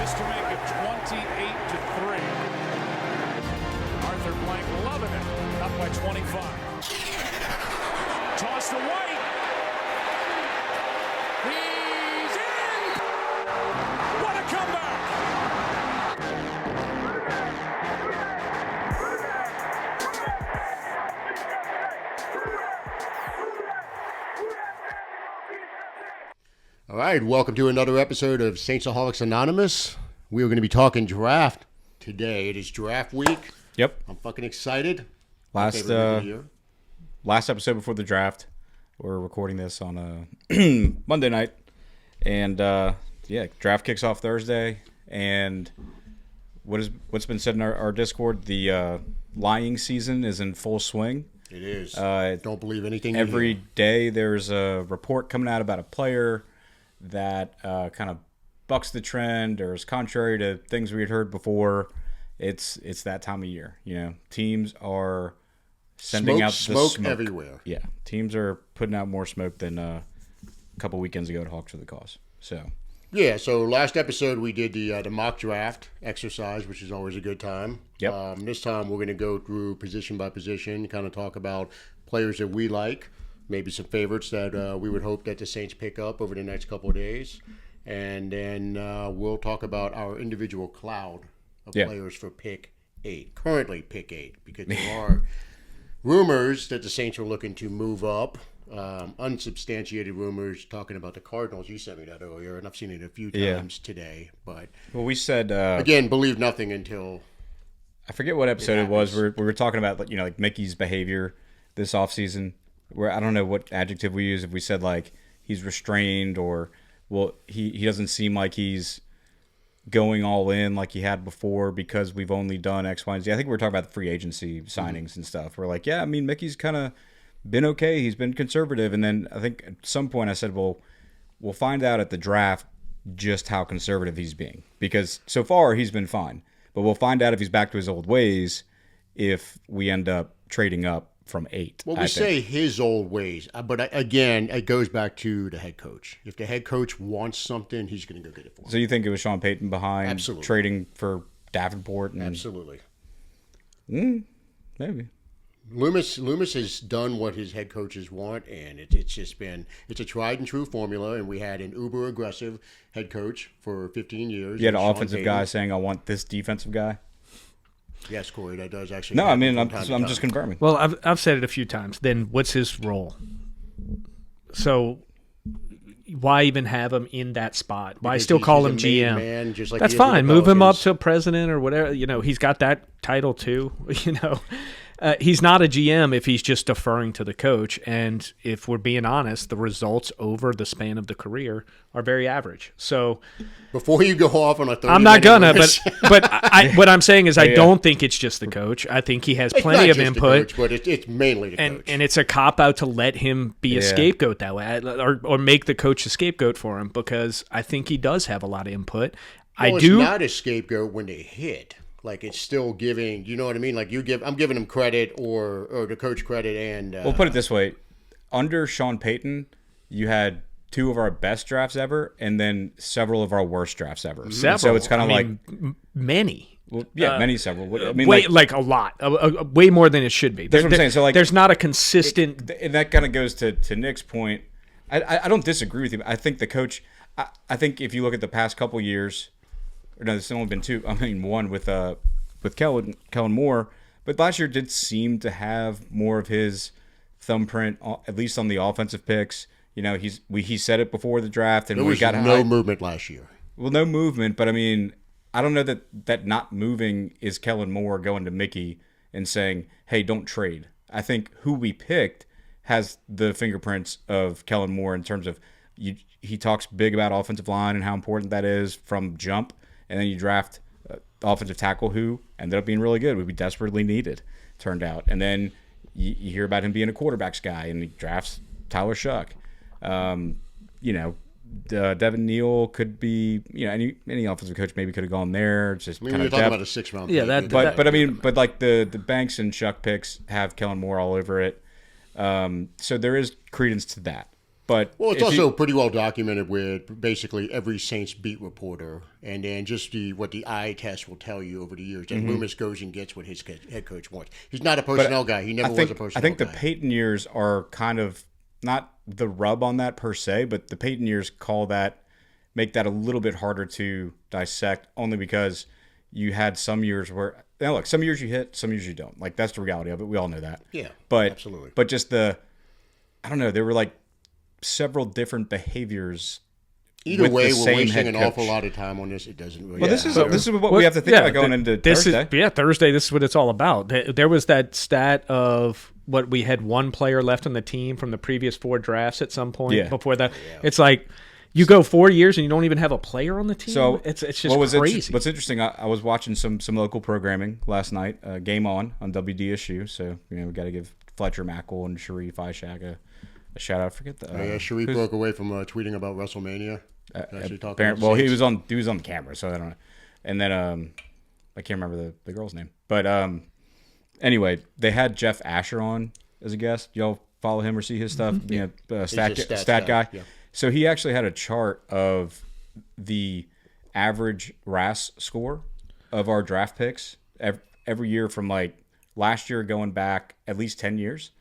This to make it 28-3. Arthur Blank loving it. Up by 25. Toss to White. He's in! What a comeback! All right, welcome to another episode of Saintsaholics Anonymous. We are going to be talking draft today. It is draft week. Yep. I'm fucking excited. Last episode before the draft. We're recording this on Monday night. And draft kicks off Thursday. And what's been said in our Discord, the lying season is in full swing. It is. Don't believe anything you hear. Every day there's a report coming out about a player that kind of bucks the trend or is contrary to things we had heard before. It's that time of year. You know, teams are sending out the smoke everywhere. Yeah, teams are putting out more smoke than a couple weekends ago at Hawks for the Cause. So last episode we did the mock draft exercise, which is always a good time. Yep. This time we're going to go through position by position, kind of talk about players that we like, maybe some favorites that we would hope that the Saints pick up over the next couple of days. And then we'll talk about our individual cloud of players for pick 8. Currently pick 8, because there are rumors that the Saints are looking to move up. Unsubstantiated rumors talking about the Cardinals. You sent me that earlier, and I've seen it a few times today. But we said again, believe nothing until I forget what episode it was. We were talking about like Mickey's behavior this offseason. Where I don't know what adjective we use, if we said like he's restrained or he doesn't seem like he's going all in like he had before because we've only done X, Y, and Z. I think we were talking about the free agency signings and stuff. We're like, yeah, I mean, Mickey's kind of been okay. He's been conservative. And then I think at some point I said, well, we'll find out at the draft just how conservative he's being. Because so far he's been fine. But we'll find out if he's back to his old ways if we end up trading up from 8. Well, we say his old ways, but again, it goes back to the head coach. If the head coach wants something, he's going to go get it for him. So you think it was Sean Payton behind trading for Davenport? Absolutely. Maybe. Loomis has done what his head coaches want, and it's a tried and true formula. And we had an uber aggressive head coach for 15 years. You had an offensive guy saying, "I want this defensive guy." Yes, Corey, that does actually. No, I mean, I'm just confirming. Well, I've said it a few times. Then what's his role? So why even have him in that spot? Why still call him GM? Man, just like that's fine. Move him up to president or whatever. You know, he's got that title too. You know, he's not a GM if he's just deferring to the coach. And if we're being honest, the results over the span of the career are very average. So before you go off on a 30 I'm not gonna, but what I'm saying is I don't think it's just the coach. I think he has plenty of input, coach, but it's mainly the coach. And it's a cop out to let him be a scapegoat that way, or make the coach a scapegoat for him, because I think he does have a lot of input. Well, it's not a scapegoat when they hit. Like, it's still giving, you know what I mean? Like, I'm giving him credit or the coach credit. And we'll put it this way: under Sean Payton, you had 2 of our best drafts ever, and then several of our worst drafts ever. Several. So it's kind of like many. Well, several. I mean, like a lot, way more than it should be. That's what I'm saying. So like, there's not a consistent, and that kind of goes to Nick's point. I don't disagree with you. I think the coach. I think if you look at the past couple years. No, there's only been 2. I mean, one with Kellen Moore, but last year did seem to have more of his thumbprint, at least on the offensive picks. You know, he said it before the draft, and there was no movement last year. Well, no movement, but I mean, I don't know that not moving is Kellen Moore going to Mickey and saying, "Hey, don't trade." I think who we picked has the fingerprints of Kellen Moore in terms of he talks big about offensive line and how important that is from jump. And then you draft offensive tackle who ended up being really good. We desperately needed, turned out. And then you hear about him being a quarterbacks guy, and he drafts Tyler Shuck. Devin Neal could be, any offensive coach maybe could have gone there. Just you're talking about a 6th round. Yeah, but like the Banks and Shuck picks have Kellen Moore all over it. So there is credence to that. But Well, it's also pretty well documented with basically every Saints beat reporter, and then just what the eye test will tell you over the years. And Loomis goes and gets what his head coach wants. He's not a personnel guy. He never was a personnel guy. I think the Peyton years are kind of not the rub on that per se, but the Peyton years make that a little bit harder to dissect, only because you had some years where look, some years you hit, some years you don't. Like, that's the reality of it. We all know that. Yeah, but absolutely. But just I don't know. There were like several different behaviors. Either way, we're wasting an coach. awful lot of time on this. It doesn't really. Well, this is what we have to think about going into Thursday. Thursday. This is what it's all about. There was that stat of what we had one player left on the team from the previous 4 drafts at some point before that. Yeah. It's like you go 4 years and you don't even have a player on the team. So it's just crazy. What's interesting? I was watching some local programming last night. Game on WDSU. So we got to give Fletcher Mackle and Sharif Ishaq a shout out. Forget that. Sharif broke away from tweeting about WrestleMania. He was on the camera, so I don't know. And then I can't remember the girl's name, but anyway, they had Jeff Asher on as a guest. Y'all follow him or see his stuff? Stat guy. Yeah. So he actually had a chart of the average RAS score of our draft picks every year from like last year going back at least 10 years.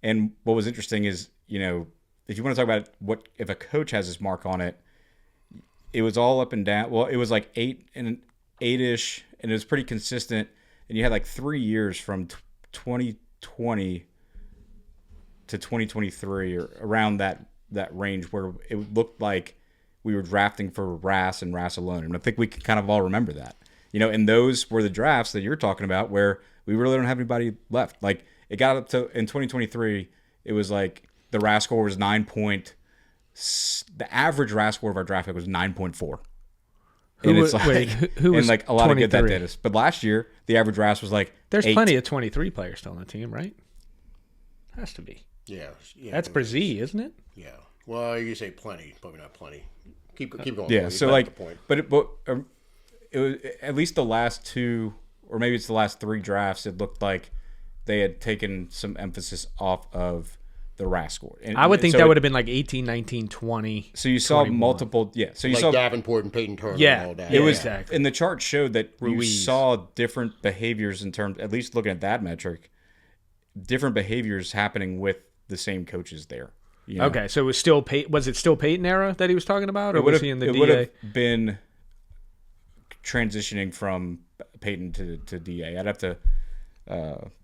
And what was interesting is, if you want to talk about if a coach has his mark on it, it was all up and down. Well, it was like 8-ish, and it was pretty consistent. And you had like 3 years from 2020 to 2023 or around that range where it looked like we were drafting for RAS and RAS alone. And I think we can kind of all remember that. And those were the drafts that you're talking about where we really don't have anybody left. Like, it got up to, in 2023, it was like the RAS score was 9 point. The average RAS score of our draft pick was 9.4. And it's like, who was like a lot 23? Of good that data. But last year, the average RAS was like There's 8. plenty of 23 players still on the team, right? Has to be. Yeah. That's Brzee, isn't it? Yeah. Well, you say plenty, probably not plenty. Keep going. Yeah. So like, but it was at least the last 2, or maybe it's the last 3 drafts. It looked like they had taken some emphasis off of the RAS score. And I would think that would have been like 18, 19, 20. So you saw 21. Multiple, So you saw Davenport and Peyton Turner. And all that. It was exactly. And the chart showed that you saw different behaviors in terms, at least looking at that metric, different behaviors happening with the same coaches there. Okay, so it was still was it still Peyton era that he was talking about, or was he in the DA? It would have been transitioning from Peyton to DA. I'd have to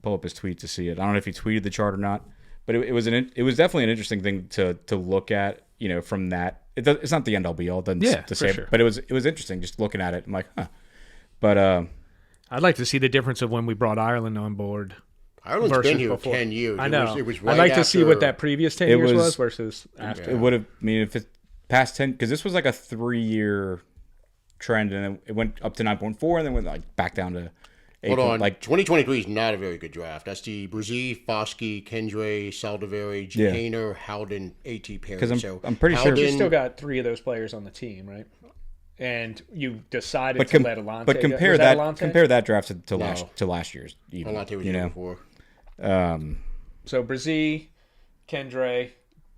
pull up his tweet to see it. I don't know if he tweeted the chart or not, but it was definitely an interesting thing to look at. From that, it's not the end all be all. To say, sure. But it was interesting just looking at it. I'm like, huh. But I'd like to see the difference of when we brought Ireland on board. Ireland's been here 10 years. I know. It was right I'd like after, to see what that previous 10 years was versus after. It would have. I mean, if it's past 10, because this was like a 3-year trend, and it went up to 9.4, and then went like back down to 8. Hold on. Like 2023 is not a very good draft. That's the Brzee, Foskey, Kendre, Saldiveri, Jahaner, Howden, A.T. Perry. Because I'm pretty sure you still got 3 of those players on the team, right? And you decided to let Alante. But compare that draft to last year's. Even, Alante was here before. So Brzee, Kendre,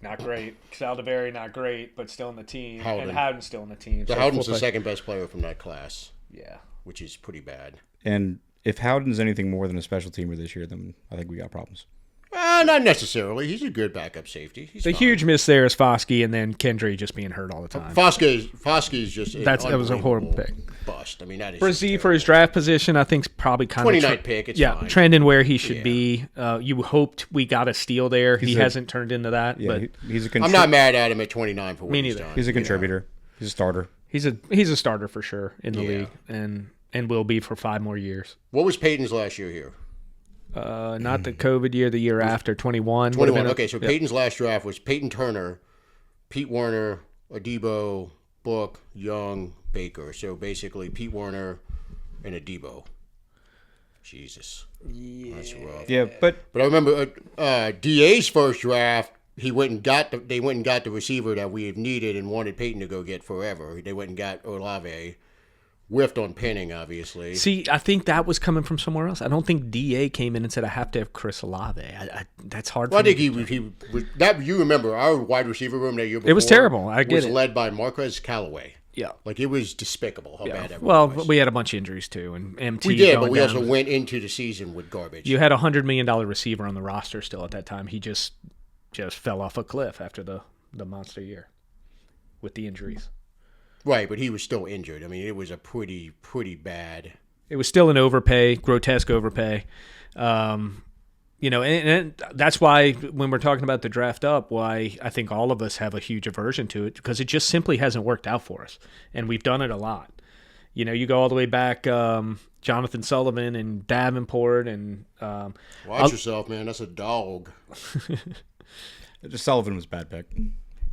not great. Saldiveri, not great, but still in the team. Howden. And Howden's still in the team. So Howden's the second best player from that class. Yeah. Which is pretty bad. And if Howden's anything more than a special teamer this year, then I think we got problems. Not necessarily. He's a good backup safety. The huge miss there is Foskey, and then Kendre just being hurt all the time. Foskey's just that was a horrible pick. Bust. I mean, that is Brzee for his draft position, I think, is probably kind of 29th pick. It's fine. Trending where he should be. You hoped we got a steal there. He hasn't turned into that. Yeah, but he's I'm not mad at him at 29 for what me he's neither. done. He's a contributor. He's a starter. He's a starter for sure in the league, and will be for 5 more years. What was Peyton's last year here? Not the COVID year, the year after, 21. 21. Okay, so Peyton's last draft was Peyton Turner, Pete Werner, Adebo, Book, Young, Baker. So basically Pete Werner and Adebo. Jesus. Yeah. That's rough. Yeah, but I remember DA's first draft, they went and got the receiver that we had needed and wanted Peyton to go get forever. They went and got Olave. whiffed on Penning, obviously. See, I think that was coming from somewhere else. I don't think DA came in and said, I have to have Chris Olave. That's hard Well, for I me. think he was that. You remember our wide receiver room that year before? It was terrible. I get was it. led by Marquez Callaway. Yeah. Like, it was despicable how bad that Well, was. we had a bunch of injuries, too. And MT We did, going but we down. also went into the season with garbage. You had a $100 million receiver on the roster still at that time. He just fell off a cliff after the monster year with the injuries. Right, but he was still injured. I mean, it was a pretty bad. It was still an overpay, grotesque overpay. And that's why when we're talking about the draft up, why I think all of us have a huge aversion to it, because it just simply hasn't worked out for us. And we've done it a lot. You go all the way back, Jonathan Sullivan and Davenport and Watch yourself, man. That's a dog. Sullivan was a bad pick.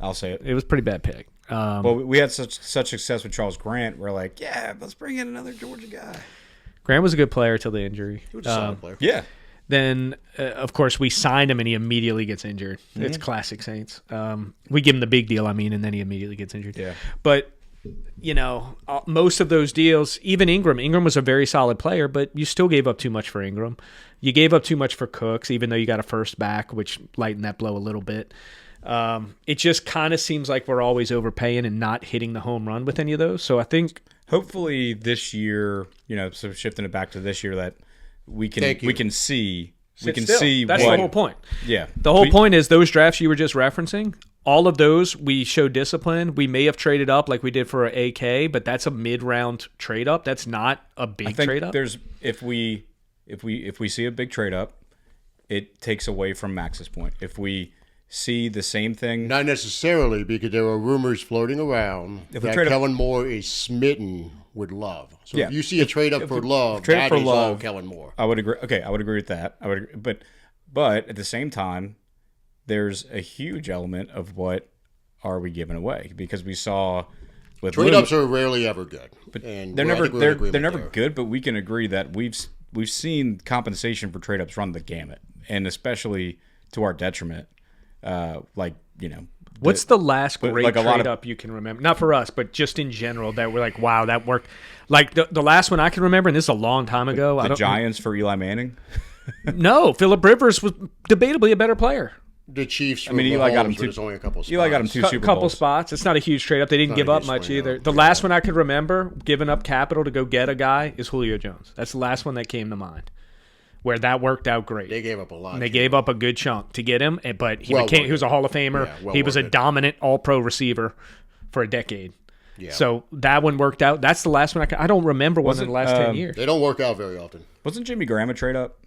I'll say it. It was a pretty bad pick. Well, we had such success with Charles Grant. We're like, yeah, let's bring in another Georgia guy. Grant was a good player till the injury. He was a solid player. Yeah. Then, of course, we signed him and he immediately gets injured. It's classic Saints. We give him the big deal, and then he immediately gets injured. Yeah. But, most of those deals, even Ingram was a very solid player, but you still gave up too much for Ingram. You gave up too much for Cooks, even though you got a first back, which lightened that blow a little bit. It just kind of seems like we're always overpaying and not hitting the home run with any of those. So I think hopefully this year, so shifting it back to this year, that we can see that's the whole point. Yeah, the whole point is those drafts you were just referencing. All of those we showed discipline. We may have traded up like we did for an AK, but that's a mid-round trade up. That's not a big trade up. There's if we see a big trade up, it takes away from Max's point. If we see the same thing, Not necessarily, because there are rumors floating around that Kellen Moore is smitten with Love. So if you see a trade up for Love, that is all Kellen Moore. I would agree. Okay, I would agree with that. But at the same time, there's a huge element of what are we giving away, because we saw with Trade ups are rarely ever good, and they're never good. But we can agree that we've seen compensation for trade ups run the gamut, and especially to our detriment. What's the last great trade up you can remember? Not for us, but just in general, that we're like, wow, that worked. Like the last one I can remember, and this is a long time ago. The Giants for Eli Manning. No, Phillip Rivers was debatably a better player. The Chiefs. Eli got him two. Only a couple spots. Eli got him two Super Bowls. Couple spots. It's not a huge trade up. They didn't give up much either. The last one I could remember giving up capital to go get a guy is Julio Jones. That's the last one that came to mind, where that worked out great. They gave up a lot. And they gave up a good chunk to get him, but he was a Hall of Famer. Yeah, he was a dominant All-Pro receiver for a decade. Yeah. So that one worked out. That's the last one I don't remember one in the last 10 years. They don't work out very often. Wasn't Jimmy Graham a trade up?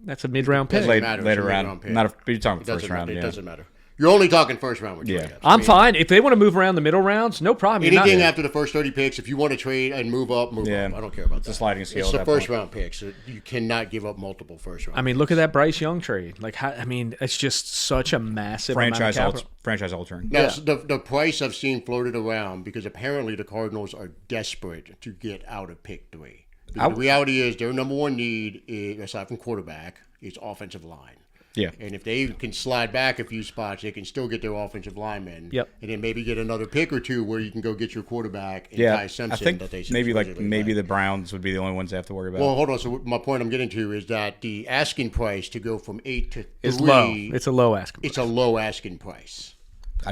That's a mid-round pick. Later round. Not you're talking first round. It doesn't matter. You're only talking first round with trade ups. I'm fine. If they want to move around the middle rounds, no problem. Anything after the first 30 picks, if you want to trade and move up, move up. I don't care about that. It's a sliding scale. It's the first round picks. So you cannot give up multiple first round. I mean, look at that Bryce Young trade. It's just such a massive franchise franchise altering. Now, the price I've seen floated around, because apparently the Cardinals are desperate to get out of pick 3. The reality is their number one need, aside from quarterback, is offensive line. Yeah. And if they can slide back a few spots, they can still get their offensive linemen. Yep. And then maybe get another pick or two where you can go get your quarterback and Ty Simpson. I think that they maybe the Browns would be the only ones they have to worry about. Well, hold on. So my point I'm getting to is that the asking price to go from 8 to 3 is low. It's a low asking price. It's a low asking price.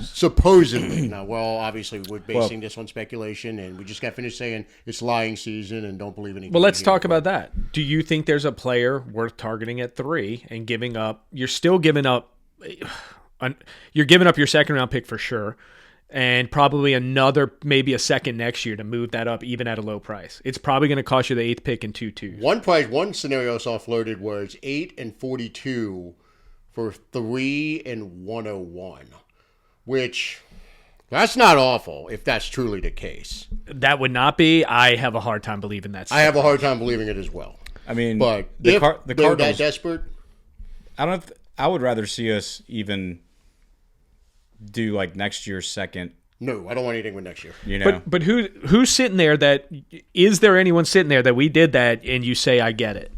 Supposedly. Now, obviously, we're basing this on speculation, and we just got finished saying it's lying season and don't believe anything. Well, let's talk about that. Do you think there's a player worth targeting at 3 and giving up? You're still giving up. You're giving up your second round pick for sure, and probably maybe a second next year to move that up even at a low price. It's probably going to cost you the 8th pick and 2 twos. One scenario I saw floated was 8 and 42 for 3 and 101. Which, that's not awful if that's truly the case. That would not be. I have a hard time believing that. I have a hard time believing it as well. I mean, but the if Cardinals, they're that desperate, I would rather see us even do like next year's second. No, I don't want anything with next year. But who's sitting there? Is there anyone sitting there that we did that and you say I get it?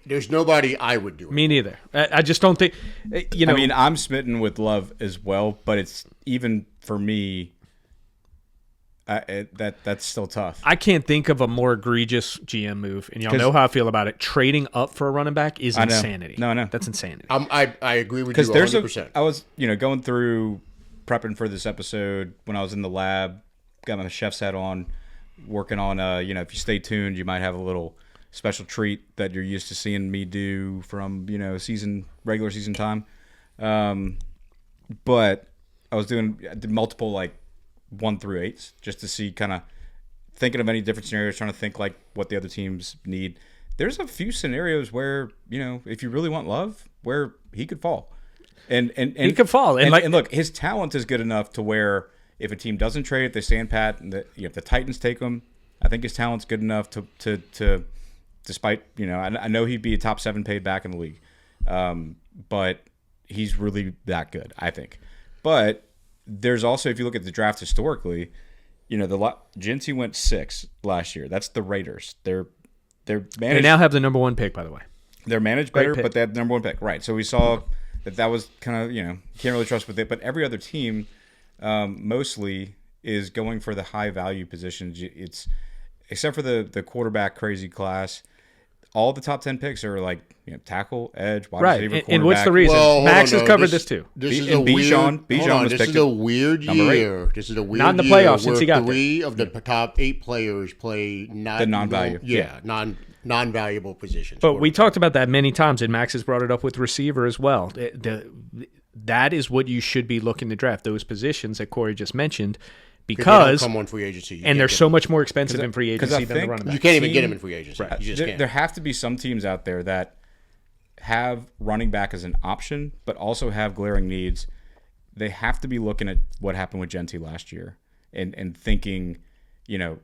There's nobody I would do it. Me neither. I just don't think, I mean, I'm smitten with Love as well, but it's even for me, That's still tough. I can't think of a more egregious GM move, and y'all know how I feel about it. Trading up for a running back is insanity. No, that's insanity. I agree with you 100%. I was going through prepping for this episode when I was in the lab, got my chef's hat on, working on. If you stay tuned, you might have a little special treat that you're used to seeing me do from regular season time. But I did multiple like 1 through 8s just to see, kind of thinking of any different scenarios, trying to think like what the other teams need. There's a few scenarios where, if you really want Love, where he could fall. And he could fall. And look, his talent is good enough to where if a team doesn't trade, if they stand pat, and if the Titans take him, I think his talent's good enough to despite, I know he'd be a top 7 paid back in the league. But he's really that good, I think. But there's also, if you look at the draft historically, Genty went 6 last year. That's the Raiders. They're managed. They now have the number 1 pick, by the way. They're managed better, but they had the number 1 pick. Right. So we saw that was kind of, can't really trust with it. But every other team mostly is going for the high value positions. It's except for the quarterback crazy class. All the top 10 picks are like tackle, edge, wide receiver, quarterback. And what's the reason? Max has covered this too. This is a weird year. This is a weird year. Not in the playoffs since he got 3 there. of the top 8 players play the non-value. Non-valuable positions. But we talked about that many times, and Max has brought it up with receiver as well. That is what you should be looking to draft, those positions that Corey just mentioned. Because they don't come on free agency, and they're so much more expensive in free agency than the running back. You can't even get them in free agency. Right. You just can't. There have to be some teams out there that have running back as an option, but also have glaring needs. They have to be looking at what happened with Genty last year and thinking, at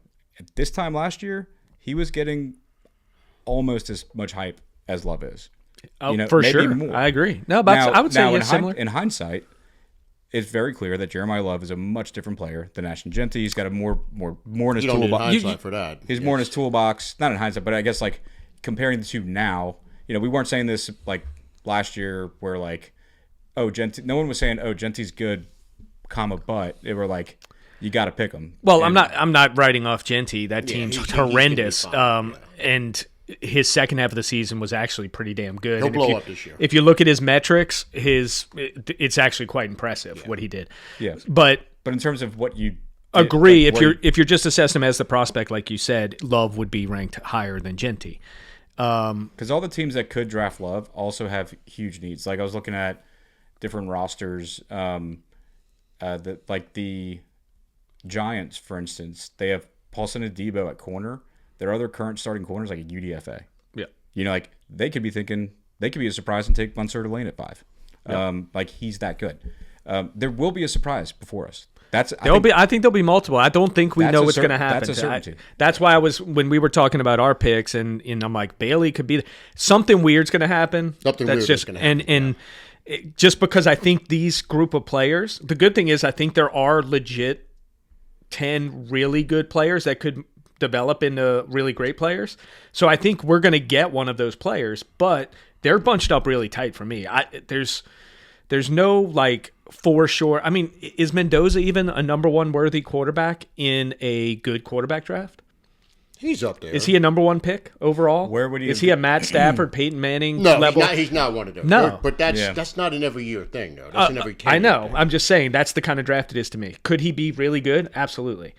this time last year, he was getting almost as much hype as Love is. For maybe sure. more. I agree. No, but I would say similar. In hindsight, it's very clear that Jeremiah Love is a much different player than Ashton Genty. He's got a more in his toolbox. Hindsight for that. He's more in his toolbox. Not in hindsight, but I guess like comparing the two now. We weren't saying this like last year where like, Genty. No one was saying, Genty's good, but they were like, you got to pick him. Well, I'm not writing off Genty. That team's horrendous. And his second half of the season was actually pretty damn good. He'll blow up this year. If you look at his metrics, it's actually quite impressive what he did. Yeah. But in terms of what you agree, like if you're just assessing him as the prospect, like you said, Love would be ranked higher than Genty. Because all the teams that could draft Love also have huge needs. Like I was looking at different rosters. The Giants, for instance, they have Paulson and Debo at corner. Their other current starting corners like a UDFA. Yeah. They could be thinking they could be a surprise and take Munster Lane at 5. Yeah. He's that good. There will be a surprise before us. I think there'll be multiple. I don't think we know what's going to happen. That's a certainty. That's why when we were talking about our picks, and I'm like, Bailey could be something weird's going to happen. Something weird is going to happen. And just because I think these group of players, the good thing is I think there are legit 10 really good players that could develop into really great players. So I think we're going to get one of those players, but they're bunched up really tight for me. There's no like for sure. I mean, is Mendoza even a number 1 worthy quarterback in a good quarterback draft? He's up there. Is he a number 1 pick overall? Where would he? Is he a Matt Stafford, Peyton Manning no, level? He's not one of those. No, but that's not an every year thing though. That's an every 10 I know. thing. I'm just saying that's the kind of draft it is to me. Could he be really good? Absolutely.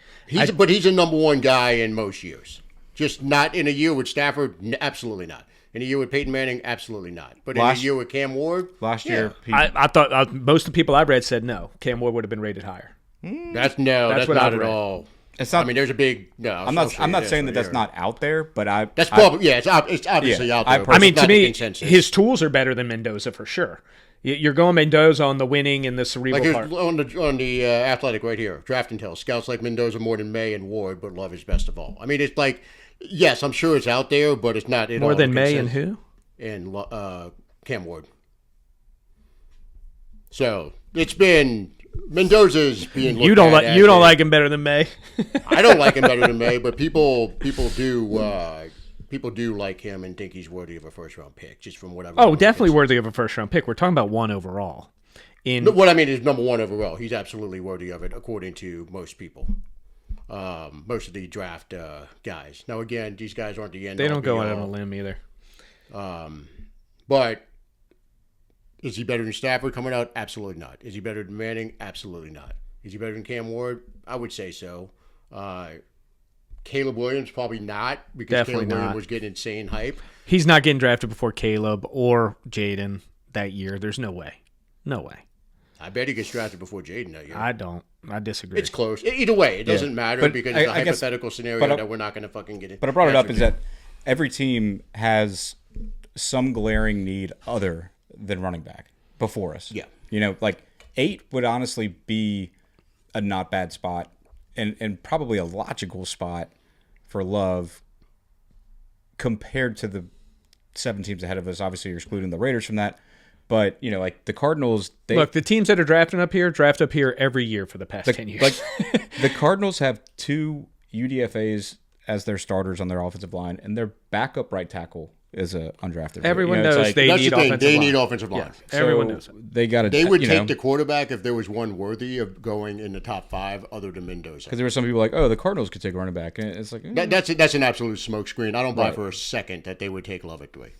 But he's a number 1 guy in most years. Just not in a year with Stafford. Absolutely not. In a year with Peyton Manning, absolutely not. But in a year with Cam Ward, last year, I thought most of the people I read said no. Cam Ward would have been rated higher. That's not at all. It's not. I mean, there's a big no. I'm not saying that's not out there, but that's probably it's obviously out there. I mean, to me, his tools are better than Mendoza for sure. You're going Mendoza on the winning and the cerebral part. On the Athletic right here, draft intel. Scouts like Mendoza more than May and Ward, but Love is best of all. I mean, it's like, yes, I'm sure it's out there, but it's not more than May and who? And Cam Ward. So it's been Mendoza's being looked you don't like him better than May. I don't like him better than May, but people do like him and think he's worthy of a first round pick, just from whatever. Oh, definitely worthy of a first round pick. We're talking about 1 overall. What I mean is number 1 overall. He's absolutely worthy of it, according to most people. most of the draft guys. Now, again, these guys aren't the end. They don't go be out on all. a limb either. But is he better than Stafford coming out? Absolutely not. Is he better than Manning? Absolutely not. Is he better than Cam Ward? I would say so. Caleb Williams, probably not, because Definitely Caleb Williams not. was getting insane hype. He's not getting drafted before Caleb or Jaden that year. There's no way. No way. I bet he gets drafted before Jaden that year. I don't. I disagree. It's close. Either way, it doesn't matter But because I- it's a I guess- hypothetical scenario but I- that we're not going to fucking get it. But I brought it up answered is that every team has some glaring need other than running back before us. Yeah. You know, like 8 would honestly be a not bad spot and probably a logical spot for Love compared to the 7 teams ahead of us. Obviously, you're excluding the Raiders from that. But, you know, like the Cardinals, Look, the teams that are drafting up here draft up here every year for the past 10 years. Like the Cardinals have 2 UDFAs as their starters on their offensive line, and their backup right tackle is a undrafted. Everyone You know, it's knows like- they That's need the thing. offensive They line. need offensive line. Yeah, everyone so knows it. They got to. They would you take know, the quarterback if there was one worthy of going in the top 5 other than Mendoza. because there were some people like, oh, the Cardinals could take a running back, and it's like, That's an absolute smokescreen. I don't buy Right. for a second that they would take Lovett away.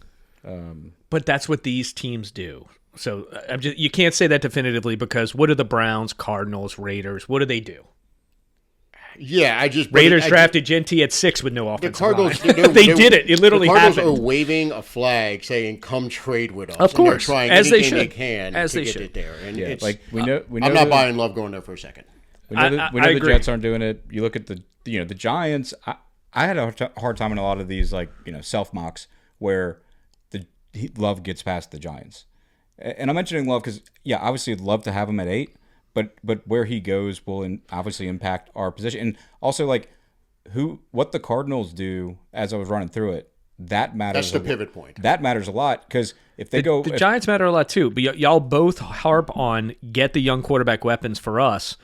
But that's what these teams do. So you can't say that definitively because what do the Browns, Cardinals, Raiders, what do they do? Yeah, Raiders drafted Genty at 6 with no the offensive Cardinals. line. They did it. It literally the Cardinals happened. are waving a flag saying, "Come trade with us." Of And they're course, trying as they anything they should. can As to they get should. it there. And yeah, it's, like we know. I'm not the- buying Love going there for a second. We know, I the agree. Jets aren't doing it. You look at the Giants. I had a hard time in a lot of these self mocks where Love gets past the Giants, and I'm mentioning Love because obviously I'd love to have him at 8, but where he goes will obviously impact our position, and also what the Cardinals do as I was running through it. That matters. That's the pivot point. That matters a lot because if they go, The Giants matter a lot too, but y'all both harp on get the young quarterback weapons for us.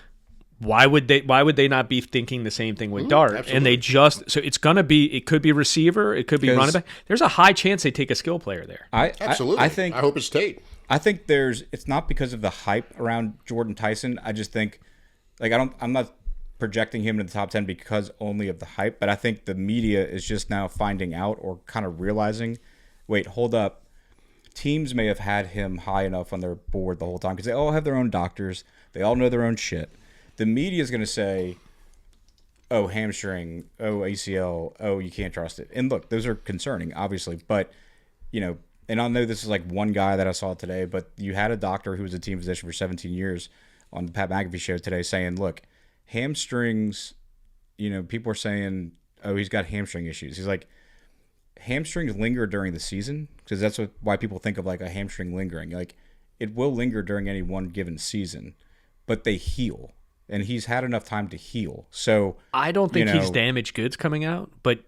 Why would they not be thinking the same thing with Dart? absolutely. And they it could be receiver, it could be running back. There's a high chance they take a skill player there. Absolutely. I think I hope it's Tate. I think it's not because of the hype around Jordan Tyson. I just think I'm not projecting him in the top 10 because only of the hype, but I think the media is just now finding out or kind of realizing, wait, hold up. Teams may have had him high enough on their board the whole time because they all have their own doctors. They all know their own shit. The media is going to say, oh, hamstring, oh, ACL, oh, you can't trust it. And look, those are concerning, obviously, but, and I know this is like one guy that I saw today, but you had a doctor who was a team physician for 17 years on the Pat McAfee show today saying, look, hamstrings, people are saying, oh, he's got hamstring issues. He's like, hamstrings linger during the season because that's why people think of like a hamstring lingering. Like, it will linger during any one given season, but they heal. And he's had enough time to heal. So I don't think he's damaged goods coming out, but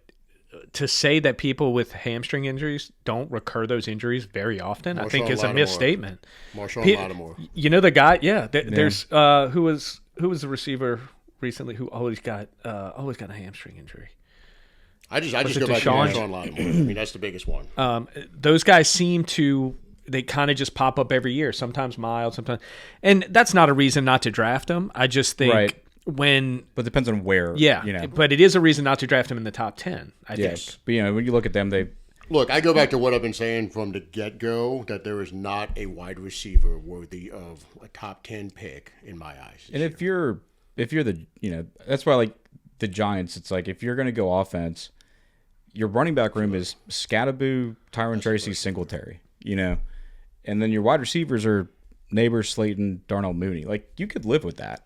to say that people with hamstring injuries don't recur those injuries very often, I think is a misstatement. Marshall Lattimore. You know the guy? Yeah. There's who was the receiver recently who always got a hamstring injury. I just it go back to Deshaun? Marshawn Lattimore. I mean, that's the biggest one. Those guys seem to. They kind of just pop up every year, sometimes mild, sometimes. And that's not a reason not to draft them. I just think Right. But it depends on where. But it is a reason not to draft them in the top 10, I think. But when you look at them, Look, I go back to what I've been saying from the get-go, that there is not a wide receiver worthy of a top 10 pick in my eyes. and if you're the that's why like the Giants, it's like if you're going to go offense, your running back room is Scattaboo, Tyron Tracy, Singletary, and then your wide receivers are Neighbors, Slayton, Darnell Mooney. Like you could live with that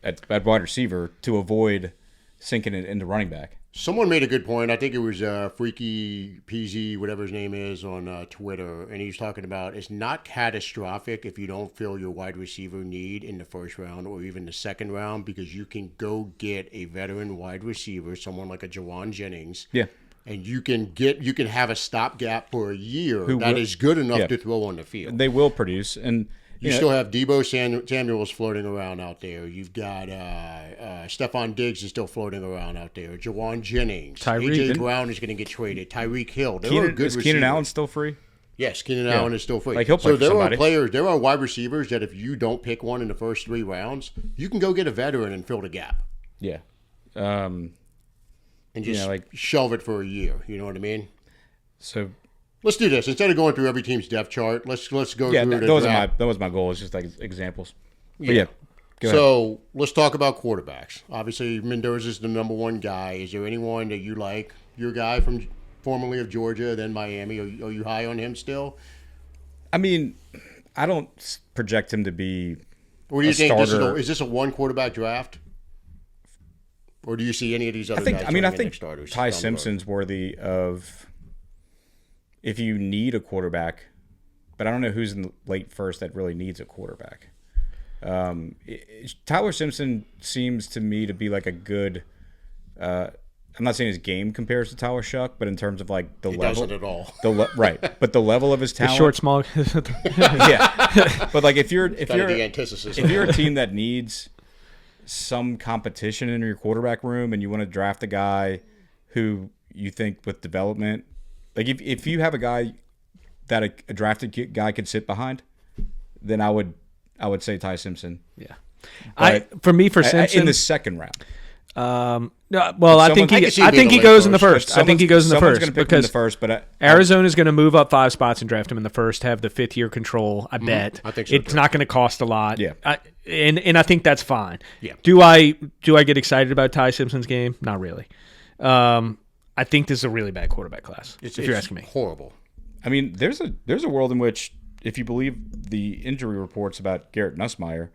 at wide receiver to avoid sinking it into running back. Someone made a good point. I think it was Freaky PZ, whatever his name is, on Twitter, and he's talking about it's not catastrophic if you don't fill your wide receiver need in the first round or even the second round because you can go get a veteran wide receiver, someone like a Jawan Jennings. Yeah. And you can have a stopgap for a year Who that will- is good enough yeah. to throw on the field. They will produce, and You still have Debo Samuels floating around out there. You've got Stephon Diggs is still floating around out there. Jawan Jennings. Tyreek. A.J. Brown is going to get traded. Tyreek Hill. There are good is receivers. Keenan Allen still free? Yes, Keenan Allen is still free. Like, he'll play so for there somebody. are players, there are wide receivers that if you don't pick one in the first 3 rounds, you can go get a veteran and fill the gap. Yeah. and just like shelve it for a year. You know what I mean? so. Let's do this instead of going through every team's depth chart. Let's go Yeah, through the that was my goal. It's just like examples. But yeah, go ahead. So let's talk about quarterbacks. Obviously, Mendoza's the number one guy. Is there anyone that you like? Your guy from formerly of Georgia, then Miami. Are you high on him still? I mean, I don't project him to be. Or do you think starter. is this a one quarterback draft? Or do you see any of these other guys? I think starters Ty Simpson's worthy of. If you need a quarterback, but I don't know who's in the late first that really needs a quarterback. Tyler Simpson seems to me to be like a good. I'm not saying his game compares to Tyler Shuck, but in terms of like the level, doesn't at all. Right, but the level of his talent, Short, small. yeah. But like if you're the antithesis. if you're a team that needs some competition in your quarterback room and you want to draft a guy who you think with development. Like if you have a guy that a drafted guy could sit behind, then I would say Ty Simpson. Yeah, For Simpson in the second round. I think he goes in the first. I think he goes in the first because Arizona's going to move up 5 spots and draft him in the first. Have the 5th-year control. I bet. I think so it's not going to cost a lot. Yeah, and I think that's fine. Yeah. Do I get excited about Ty Simpson's game? Not really. I think this is a really bad quarterback class. If you're asking me, horrible. I mean, there's a world in which, if you believe the injury reports about Garrett Nussmeier,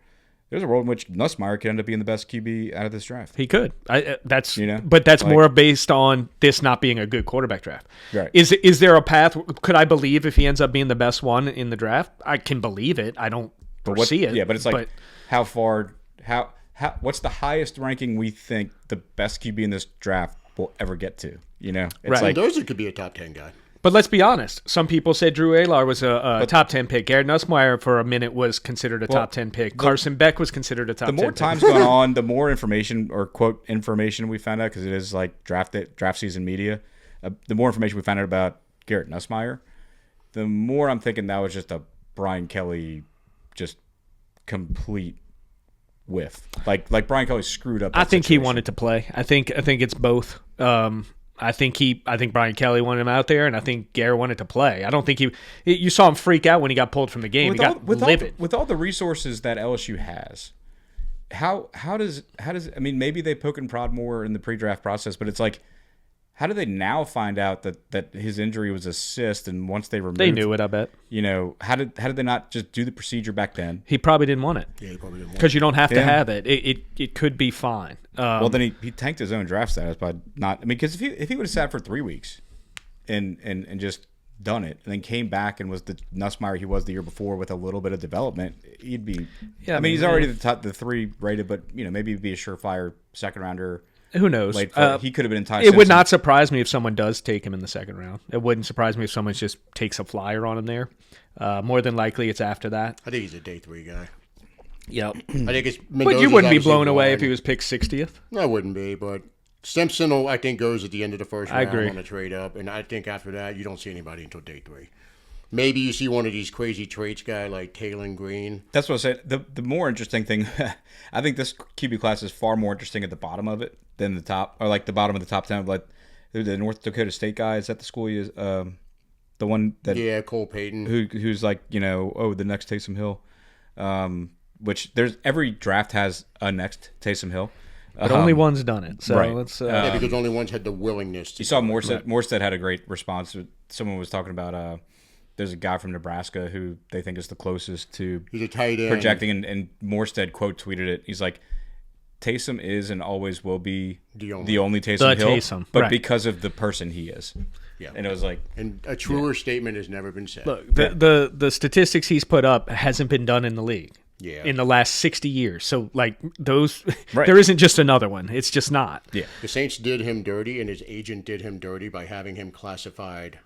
there's a world in which Nussmeier could end up being the best QB out of this draft. He could. But that's like, more based on this not being a good quarterback draft. Right. Is there a path? Could I believe if he ends up being the best one in the draft? I can believe it. I don't foresee it. Yeah, but it's like how far? How? What's the highest ranking we think the best QB in this draft will ever get to? You know, it's right. like Mendoza could be a top 10 guy. But let's be honest. Some people said Drew Aylar was a top 10 pick. Garrett Nussmeier for a minute was considered a top 10 pick. Carson Beck was considered a top 10 pick. The more time's gone on, the more information or quote information we found out, because it is like draft season media. The more information we found out about Garrett Nussmeier, the more I'm thinking that was just a Brian Kelly, just complete whiff. Like Brian Kelly screwed up. I think he wanted to play. I think it's both. I think Brian Kelly wanted him out there, and I think Garrett wanted to play. I don't think you saw him freak out when he got pulled from the game. He got livid. With all the resources that LSU has, how does I mean, maybe they poke and prod more in the pre-draft process, but it's like, how do they now find out that his injury was a cyst, and once they removed, they knew it? I bet. You know, how did they not just do the procedure back then? He probably didn't want it. Yeah, he probably didn't want it. Because you don't have to have it. It could be fine. Well, then he tanked his own draft status by not. I mean, because if he would have sat for 3 weeks, and just done it, and then came back and was the Nussmeier he was the year before with a little bit of development, he'd be. Yeah, I mean, he's already the 3 rated, but maybe he'd be a surefire second rounder. Who knows? He could have been in Ty It Simpson. would not surprise me if someone does take him in the second round. It wouldn't surprise me if someone just takes a flyer on him there. More than likely, it's after that. I think he's a day 3 guy. Yep. I think it's. But you wouldn't be blown away if he was picked 60th. I wouldn't be, but Simpson, I think, goes at the end of the first round. I agree. On a trade up, and I think after that, you don't see anybody until day 3. Maybe you see one of these crazy traits guy like Taylor Green. That's what I said. The more interesting thing, I think this QB class is far more interesting at the bottom of it than the top, or like the bottom of the top 10. Like the North Dakota State guy, is that the school he is? The one that Cole Payton, who's like the next Taysom Hill, which there's every draft has a next Taysom Hill. But only one's done it. So right. let's. Because only one's had the willingness to. You saw Morstead had a great response. Someone was talking about there's a guy from Nebraska who they think is the closest to he's a tight end projecting, and Morstead quote tweeted it. He's like, Taysom is and always will be the only Taysom Hill, Taysom, but right. because of the person he is. Yeah. And it was like, and a truer statement has never been said. Look, the statistics he's put up hasn't been done in the league. Yeah. In the last 60 years. So, like, those, right. There isn't just another one. It's just not. Yeah. The Saints did him dirty, and his agent did him dirty by having him classified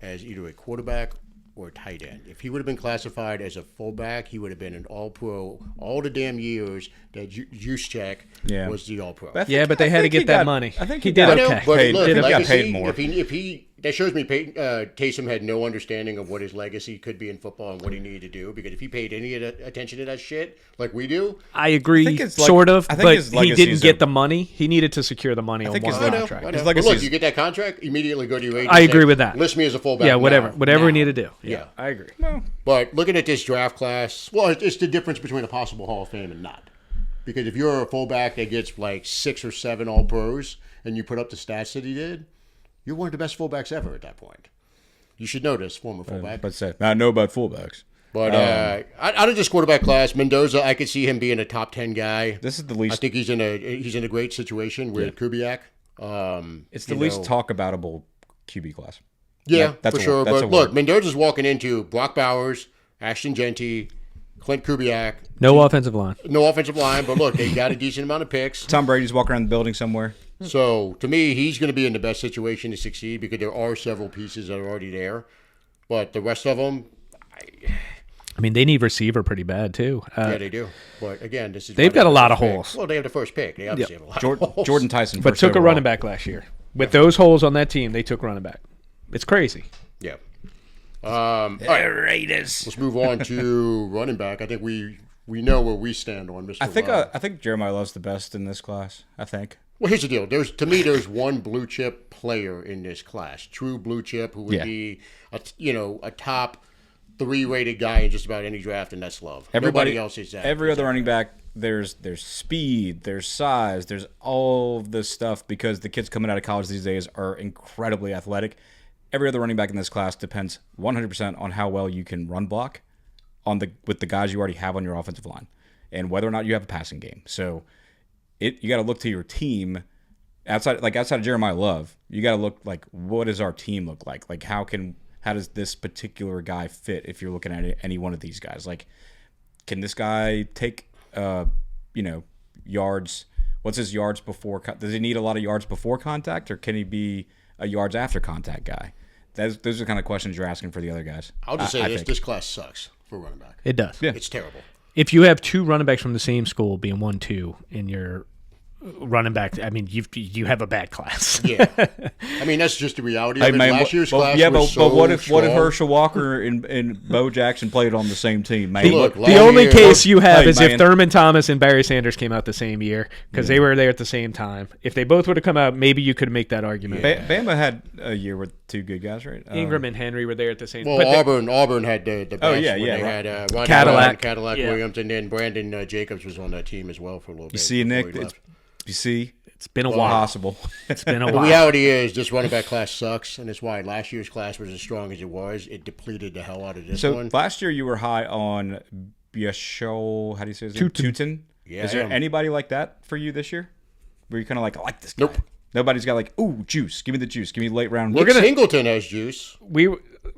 as either a quarterback or a tight end. If he would have been classified as a fullback, he would have been an all-pro all the damn years that Juszczyk was the all-pro. But they had to get that money. I think he did okay. But look, he got legacy, paid more. If he that shows me Taysom had no understanding of what his legacy could be in football and what he needed to do. Because if he paid any attention to that shit like we do, I agree, sort of, but he didn't get the money. He needed to secure the money on one contract. But look, you get that contract, immediately go to your agent. I agree with that. List me as a fullback. Yeah, whatever we need to do. Yeah, I agree. But looking at this draft class, well, it's the difference between a possible Hall of Fame and not. Because if you're a fullback that gets like 6 or 7 All-Pros and you put up the stats that he did, you're one of the best fullbacks ever at that point. You should know this, former fullback. But I know about fullbacks. But out of this quarterback class, Mendoza, I could see him being a top 10 guy. This is the least. I think he's in a great situation with Kubiak. It's the least talk aboutable QB class. Yeah, that's for sure. But look, Mendoza's walking into Brock Bowers, Ashton Genty, Clint Kubiak. No offensive line. No offensive line, but look, they got a decent amount of picks. Tom Brady's walking around the building somewhere. So, to me, he's going to be in the best situation to succeed because there are several pieces that are already there. But the rest of them... I mean, they need receiver pretty bad, too. Yeah, they do. But, again, they've got a lot of holes. Well, they have the first pick. They obviously have a lot of holes. Jordan Tyson but took a running back last year. With those holes on that team, they took running back. It's crazy. Yeah. All right. Raiders. Let's move on to running back. I think we know where we stand on Mr. I think Jeremiah Love's the best in this class. I think. Well, here's the deal. There's one blue chip player in this class, true blue chip, who would be a top 3 rated guy in just about any draft, and that's Love. Nobody else is that. Every other running back, there's speed, there's size, there's all of this stuff because the kids coming out of college these days are incredibly athletic. Every other running back in this class depends 100% on how well you can run block with the guys you already have on your offensive line and whether or not you have a passing game. So you got to look to your team outside of Jeremiah Love. You got to look like, what does our team look like? Like how does this particular guy fit if you're looking at any one of these guys? Like, can this guy take yards? What's his yards before? Does he need a lot of yards before contact, or can he be a yards after contact guy? Those are the kind of questions you're asking for the other guys. I'll just say this class sucks for running back. It does. Yeah. It's terrible. If you have 2 running backs from the same school being 1-2 in your running back, I mean, you have a bad class. Yeah. I mean, that's just the reality of it. Last year's class was but what if strong. Herschel Walker and Bo Jackson played on the same team, man? The only case you have is if Thurman Thomas and Barry Sanders came out the same year because they were there at the same time. If they both would have come out, maybe you could make that argument. Bama had a year with 2 good guys, right? Ingram and Henry were there at the same time. Well, Auburn had the best. They had Ron Cadillac Williams, and then Brandon Jacobs was on that team as well for a little bit. You see, Nick, it's been a while. Possible. It's been a while. The reality is this running back class sucks, and that's why last year's class was as strong as it was. It depleted the hell out of this one. So last year you were high on Biashol, how do you say his name? Tootin. Yeah. Is there anybody like that for you this year? Where you kind of like, I like this guy? Nope. Nobody's got like, ooh, juice. Give me the juice. Give me late round. Singleton has juice.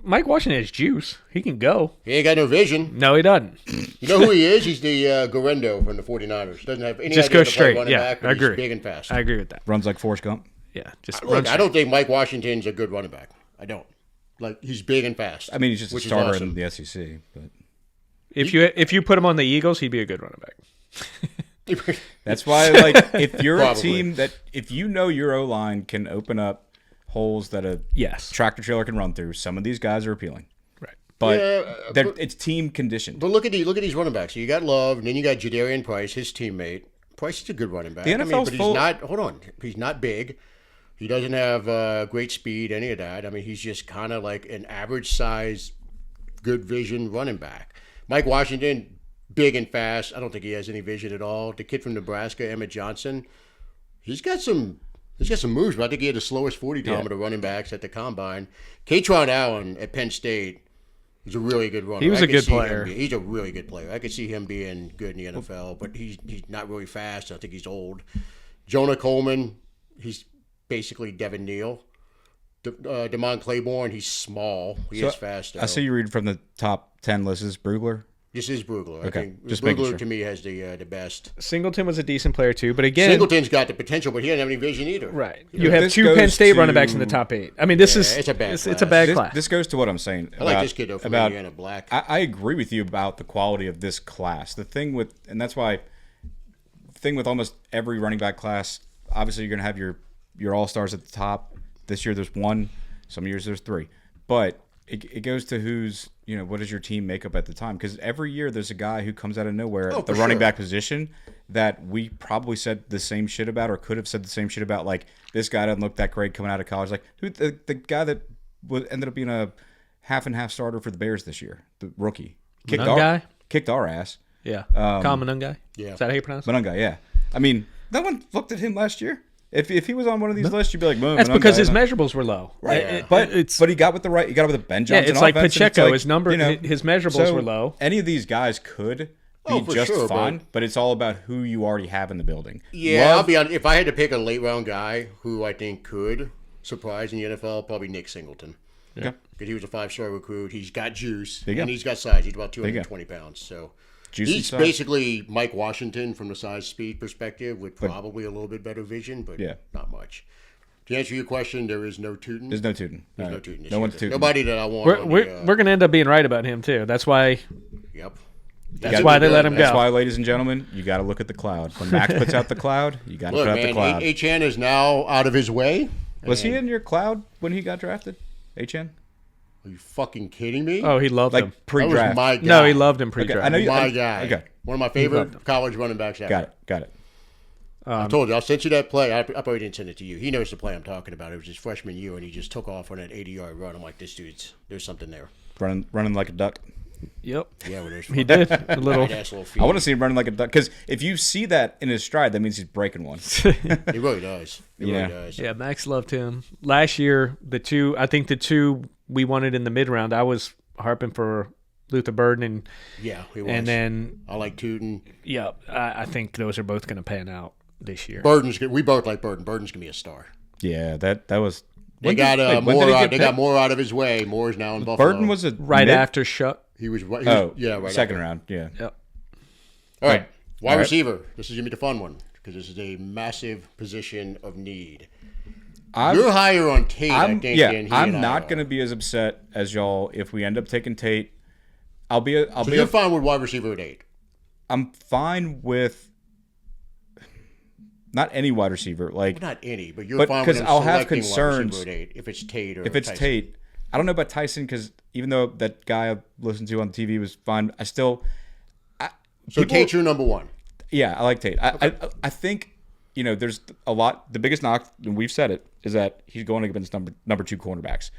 Mike Washington has juice. He can go. He ain't got no vision. No, he doesn't. You know who he is? He's the Garendo from the 49ers. Doesn't have any just idea go to straight. play running back, but I agree. he's big and fast. I agree with that. Runs like Forrest Gump. Yeah, just Look, I don't think Mike Washington's a good running back. I don't. Like, he's big and fast. I mean, he's just a starter in the SEC. But if you put him on the Eagles, he'd be a good running back. That's why, like, if you're a team if you know your O-line can open up holes that a tractor trailer can run through, some of these guys are appealing. Right. But, it's team conditioned. But look at these running backs. So you got Love, and then you got Jadarian Price, his teammate. Price is a good running back. The NFL's he's not big. He doesn't have great speed, any of that. I mean, he's just kind of like an average size, good vision running back. Mike Washington, big and fast. I don't think he has any vision at all. The kid from Nebraska, Emmett Johnson, he's got some moves, but I think he had the slowest 40 time of the running backs at the combine. Katron Allen at Penn State is a really good runner. He was a good player. He's a really good player. I could see him being good in the NFL, but he's not really fast. I think he's old. Jonah Coleman, he's basically Devin Neal. Damon Claiborne, he's small. He is fast, though. I see you read from the top 10 list. Is Brugler? This is Brugler. Okay. I think Just Brugler to me has the best. Singleton was a decent player too, but again, Singleton's got the potential, but he doesn't have any vision either. Right. You have 2 Penn State running backs in the top 8. I mean, it's a bad class. This goes to what I'm saying. I like this kid though from Indiana, Black. I agree with you about the quality of this class. The thing with almost every running back class, obviously you're going to have your all-stars at the top. This year there's one. Some years there's 3. But it goes to who's, what is your team makeup at the time? Because every year there's a guy who comes out of nowhere at the running back position that we probably said the same shit about, or could have said the same shit about. Like, this guy doesn't look that great coming out of college. Like, who the guy that ended up being a half and half starter for the Bears this year, the rookie, kicked our ass. Yeah, Kyle Manungai. Yeah, is that how you pronounce it? Manungai. Yeah, I mean, no one looked at him last year. If he was on one of these lists, you'd be like, that's because his measurables were low, right? But he got with the Ben Johnson. Yeah, it's like offense, Pacheco. His measurables were low. Any of these guys could be just fine, but it's all about who you already have in the building. Yeah, I'll be honest. If I had to pick a late round guy who I think could surprise in the NFL, probably Nick Singleton. Yeah, because he was a 5-star recruit. He's got juice and he's got size. He's about 220 pounds. So. He's basically Mike Washington from the size speed perspective with probably a little bit better vision, but not much. To answer your question, there is no Tootin. There's no Tootin. There's no Tootin. No one's Tootin. Nobody that I want. We're going to end up being right about him, too. That's why. Yep. That's why they let him go. That's why, ladies and gentlemen, you got to look at the cloud. When Max puts out the cloud, you got to put out the cloud. H.N. is now out of his way. Was he in your cloud when he got drafted? H.N.? Are you fucking kidding me? Oh, he loved him. Pre-draft. That was my guy. No, he loved him pre-draft. Okay, I know you, my guy. Okay. One of my favorite college running backs ever. Got it. I told you, I'll send you that play. I probably didn't send it to you. He knows the play I'm talking about. It was his freshman year, and he just took off on that 80-yard run. I'm like, there's something there. Running like a duck. Yep. Yeah, well, there's he did. A little. I want to see him running like a duck, because if you see that in his stride, that means he's breaking one. He really does. He really does. Yeah, Max loved him. Last year, the two we wanted in the mid-round, I was harping for Luther Burden, and he was. And then I like Tootin. Yeah, I think those are both going to pan out this year. We both like Burden. Burden's going to be a star. Yeah, that was. They got more out of his way. Moore is now in Buffalo. Burden was after Shuck. He was right second after. round. Yeah. Yep. All right, wide receiver. This is gonna be the fun one because this is a massive position of need. You're higher on Tate, I think. Yeah, I'm not gonna be as upset as y'all if we end up taking Tate. You're fine with wide receiver at 8. I'm fine with not any wide receiver, not any, but you're fine with him I'll have selecting concerns wide receiver at 8 if it's Tate or if it's Tyson. Tate. I don't know about Tyson, because even though that guy I listened to on TV was fine, Tate's your number 1. Yeah, I like Tate. I think there's a lot. The biggest knock, and we've said it, is that he's going against number 2 cornerbacks.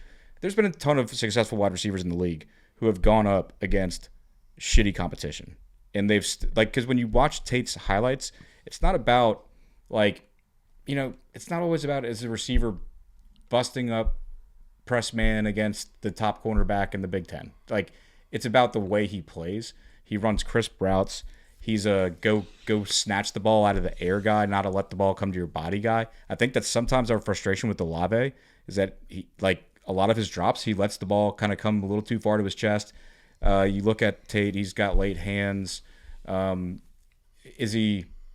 There's been a ton of successful wide receivers in the league who have gone up against shitty competition, and they've because when you watch Tate's highlights, it's not about it's not always about as a receiver busting up press man against the top cornerback in the Big Ten. It's about the way he plays. He runs crisp routes. He's a go snatch the ball out of the air guy, not a let the ball come to your body guy. I think that's sometimes our frustration with Olave is that he a lot of his drops, he lets the ball kind of come a little too far to his chest. You look at Tate, he's got late hands.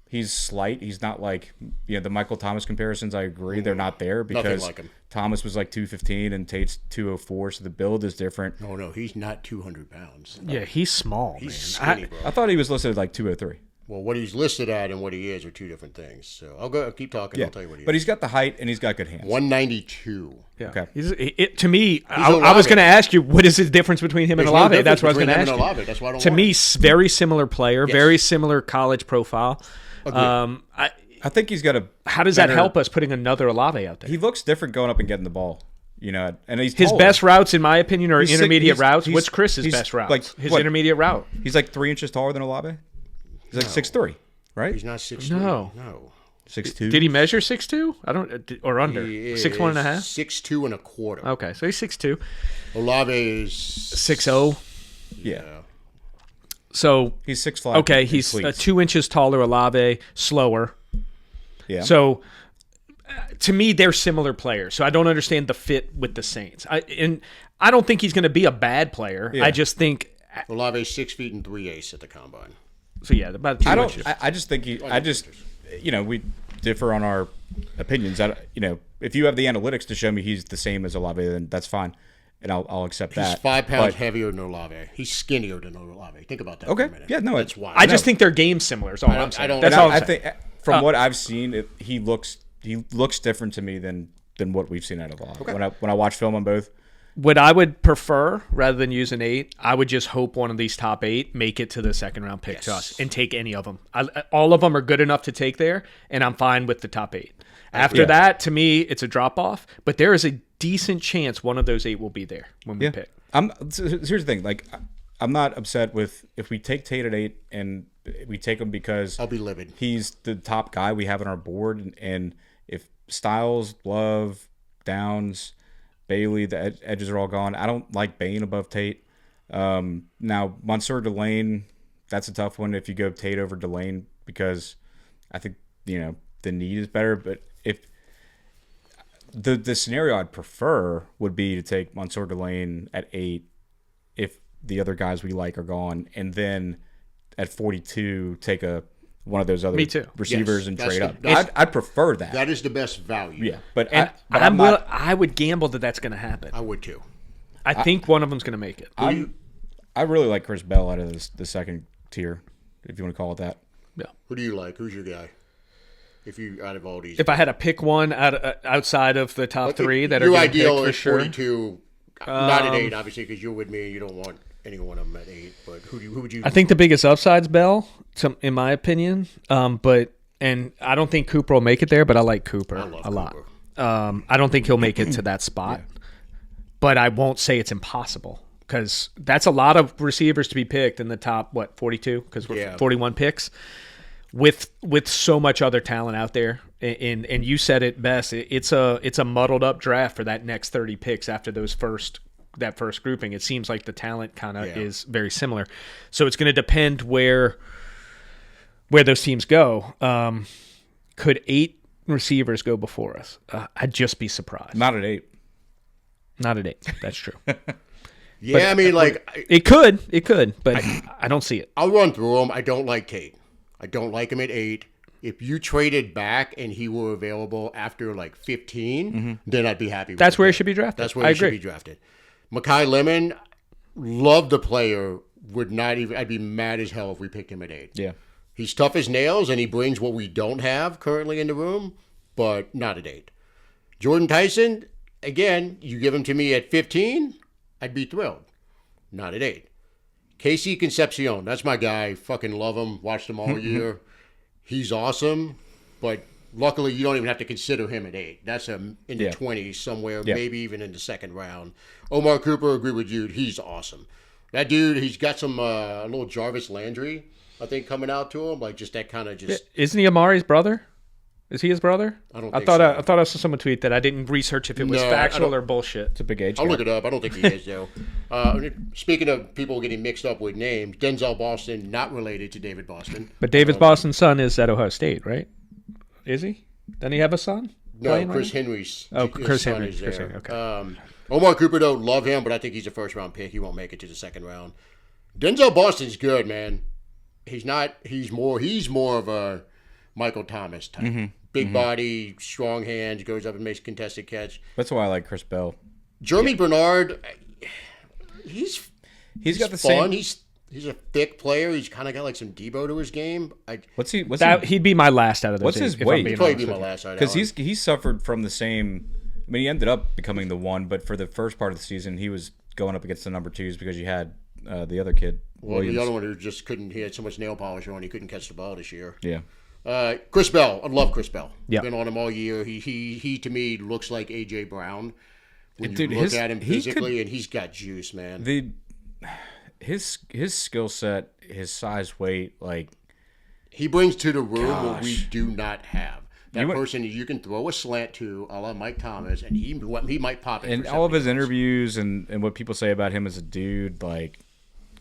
He's slight. He's not the Michael Thomas comparisons. I agree, they're not there because Thomas was 215 and Tate's 204, so the build is different. No, he's not 200 pounds. Yeah, he's small. He's skinny, bro. I thought he was listed at 203. Well, what he's listed at and what he is are two different things. So I'll keep talking. Yeah. I'll tell you what he is. But he's got the height and he's got good hands. 192. Yeah. Okay. To me, I was going to ask you, what is the difference between him and Olave? That's what I was going to ask you. That's why I don't to me, very similar player, very similar college profile. I think he's got a. How does that help us putting another Olave out there? He looks different going up and getting the ball. And he's his taller. best routes, in my opinion, are intermediate routes. What's Chris's best route? His intermediate route. He's 3 inches taller than Olave. He's 6'3", right? He's not 6'3". No. 6'2". Did he measure 6'2"? I don't, or under 6'1 and a half. 6'2 and a quarter. Okay, so he's 6'2". Olave is 6'0". Yeah. So he's 6'5". Okay, he's 2 inches taller. Olave, slower. Yeah. So to me, they're similar players. So I don't understand the fit with the Saints. I don't think he's going to be a bad player. Yeah. I just think Olave's 6 feet and 3/8 at the combine. So yeah, about 2 inches. I just think we differ on our opinions. If you have the analytics to show me he's the same as Olave, then that's fine, and I'll accept that. He's 5 pounds heavier than Olave. He's skinnier than Olave. Think about that. Okay. For a minute. Yeah. No. That's why. I just think their game's similar. Is all I'm saying. I think from what I've seen, he looks different to me than than what we've seen out of Law. Okay. When I watch film on both. What I would prefer, rather than use an 8, I would just hope one of these top 8 make it to the second round pick to us and take any of them. All of them are good enough to take there, and I'm fine with the top 8. After that, to me, it's a drop off. But there is a decent chance one of those 8 will be there when we pick. So here's the thing: like, I'm not upset with if we take Tate at 8 and we take him because I'll be livid. He's the top guy we have on our board, and if Styles, Love, Downs, Bailey, the edges are all gone. I don't like Bain above Tate. Now, Monsieur Delane, that's a tough one if you go Tate over Delane because I think, the need is better. But if the scenario I'd prefer would be to take Monsieur Delane at 8 if the other guys we like are gone, and then at 42 take one of those other receivers and trade up. I'd prefer that. That is the best value. Yeah, but I would gamble that that's going to happen. I would too. I think one of them's going to make it. I really like Chris Bell out of the second tier, if you want to call it that. Yeah. Who do you like? Who's your guy? If you out of all these, if I had to pick one outside of the top 3 that your are ideal for is sure. 42, not at 8, obviously, because you're with me and you don't want any one of them at 8. But who would you? I think the biggest upside's Bell, in my opinion. And I don't think Cooper will make it there, but I like Cooper a lot. I don't think he'll make it to that spot, but I won't say it's impossible because that's a lot of receivers to be picked in the top 42 because we're 41 picks. With so much other talent out there, and you said it best, it's a muddled up draft for that next 30 picks after that first grouping. It seems like the talent kind of is very similar, so it's going to depend where those teams go. Could 8 receivers go before us? I'd just be surprised. Not at 8. Not at 8. That's true. Yeah, I mean, like it could, but I don't see it. I'll run through them. I don't like Tate. I don't like him at 8. If you traded back and he were available after like 15, then I'd be happy with That's where he should be drafted. That's where he should be drafted. Makai Lemon, love the player. I'd be mad as hell if we picked him at 8. Yeah. He's tough as nails and he brings what we don't have currently in the room, but not at 8. Jordan Tyson, again, you give him to me at 15, I'd be thrilled. Not at 8. Casey Concepcion, that's my guy. Fucking love him. Watched him all year. He's awesome, but luckily you don't even have to consider him at 8. That's in the 20s somewhere, maybe even in the second round. Omar Cooper, agree with you. He's awesome. That dude, he's got some little Jarvis Landry, I think, coming out to him. Like just that kind of just. Isn't he Amari's brother? Is he his brother? I don't think so. I thought I saw someone tweet that. I didn't research if it was factual or bullshit. It's a big age. I'll look it up. I don't think he is, though. Speaking of people getting mixed up with names, Denzel Boston, not related to David Boston. But David Boston's son is at Ohio State, right? Is he? Doesn't he have a son? No, Chris Henry's. Chris Henry. Okay. Omar Cooper, though, love him, but I think he's a first-round pick. He won't make it to the second round. Denzel Boston's good, man. He's not. He's more of a Michael Thomas type. Big body, strong hands, goes up and makes a contested catch. That's why I like Chris Bell. Jeremy Bernard, he's got the fun. same. He's a thick player. He's kind of got like some Debo to his game. He'd be my last out of those. What's his weight? He'd probably be my last out. Because he suffered from the same. I mean, he ended up becoming the 1, but for the first part of the season, he was going up against the number 2s because you had the other kid. Williams. The other one who just couldn't. He had so much nail polish on, he couldn't catch the ball this year. Yeah. Chris Bell, I love Chris Bell. Yeah. Been on him all year. He to me looks like AJ Brown when you look at him physically, and he's got juice, man. His skill set, his size, weight, like he brings to the room what we do not have. That person you can throw a slant to, a la Mike Thomas, and he might pop it. And all of his interviews and what people say about him as a dude, like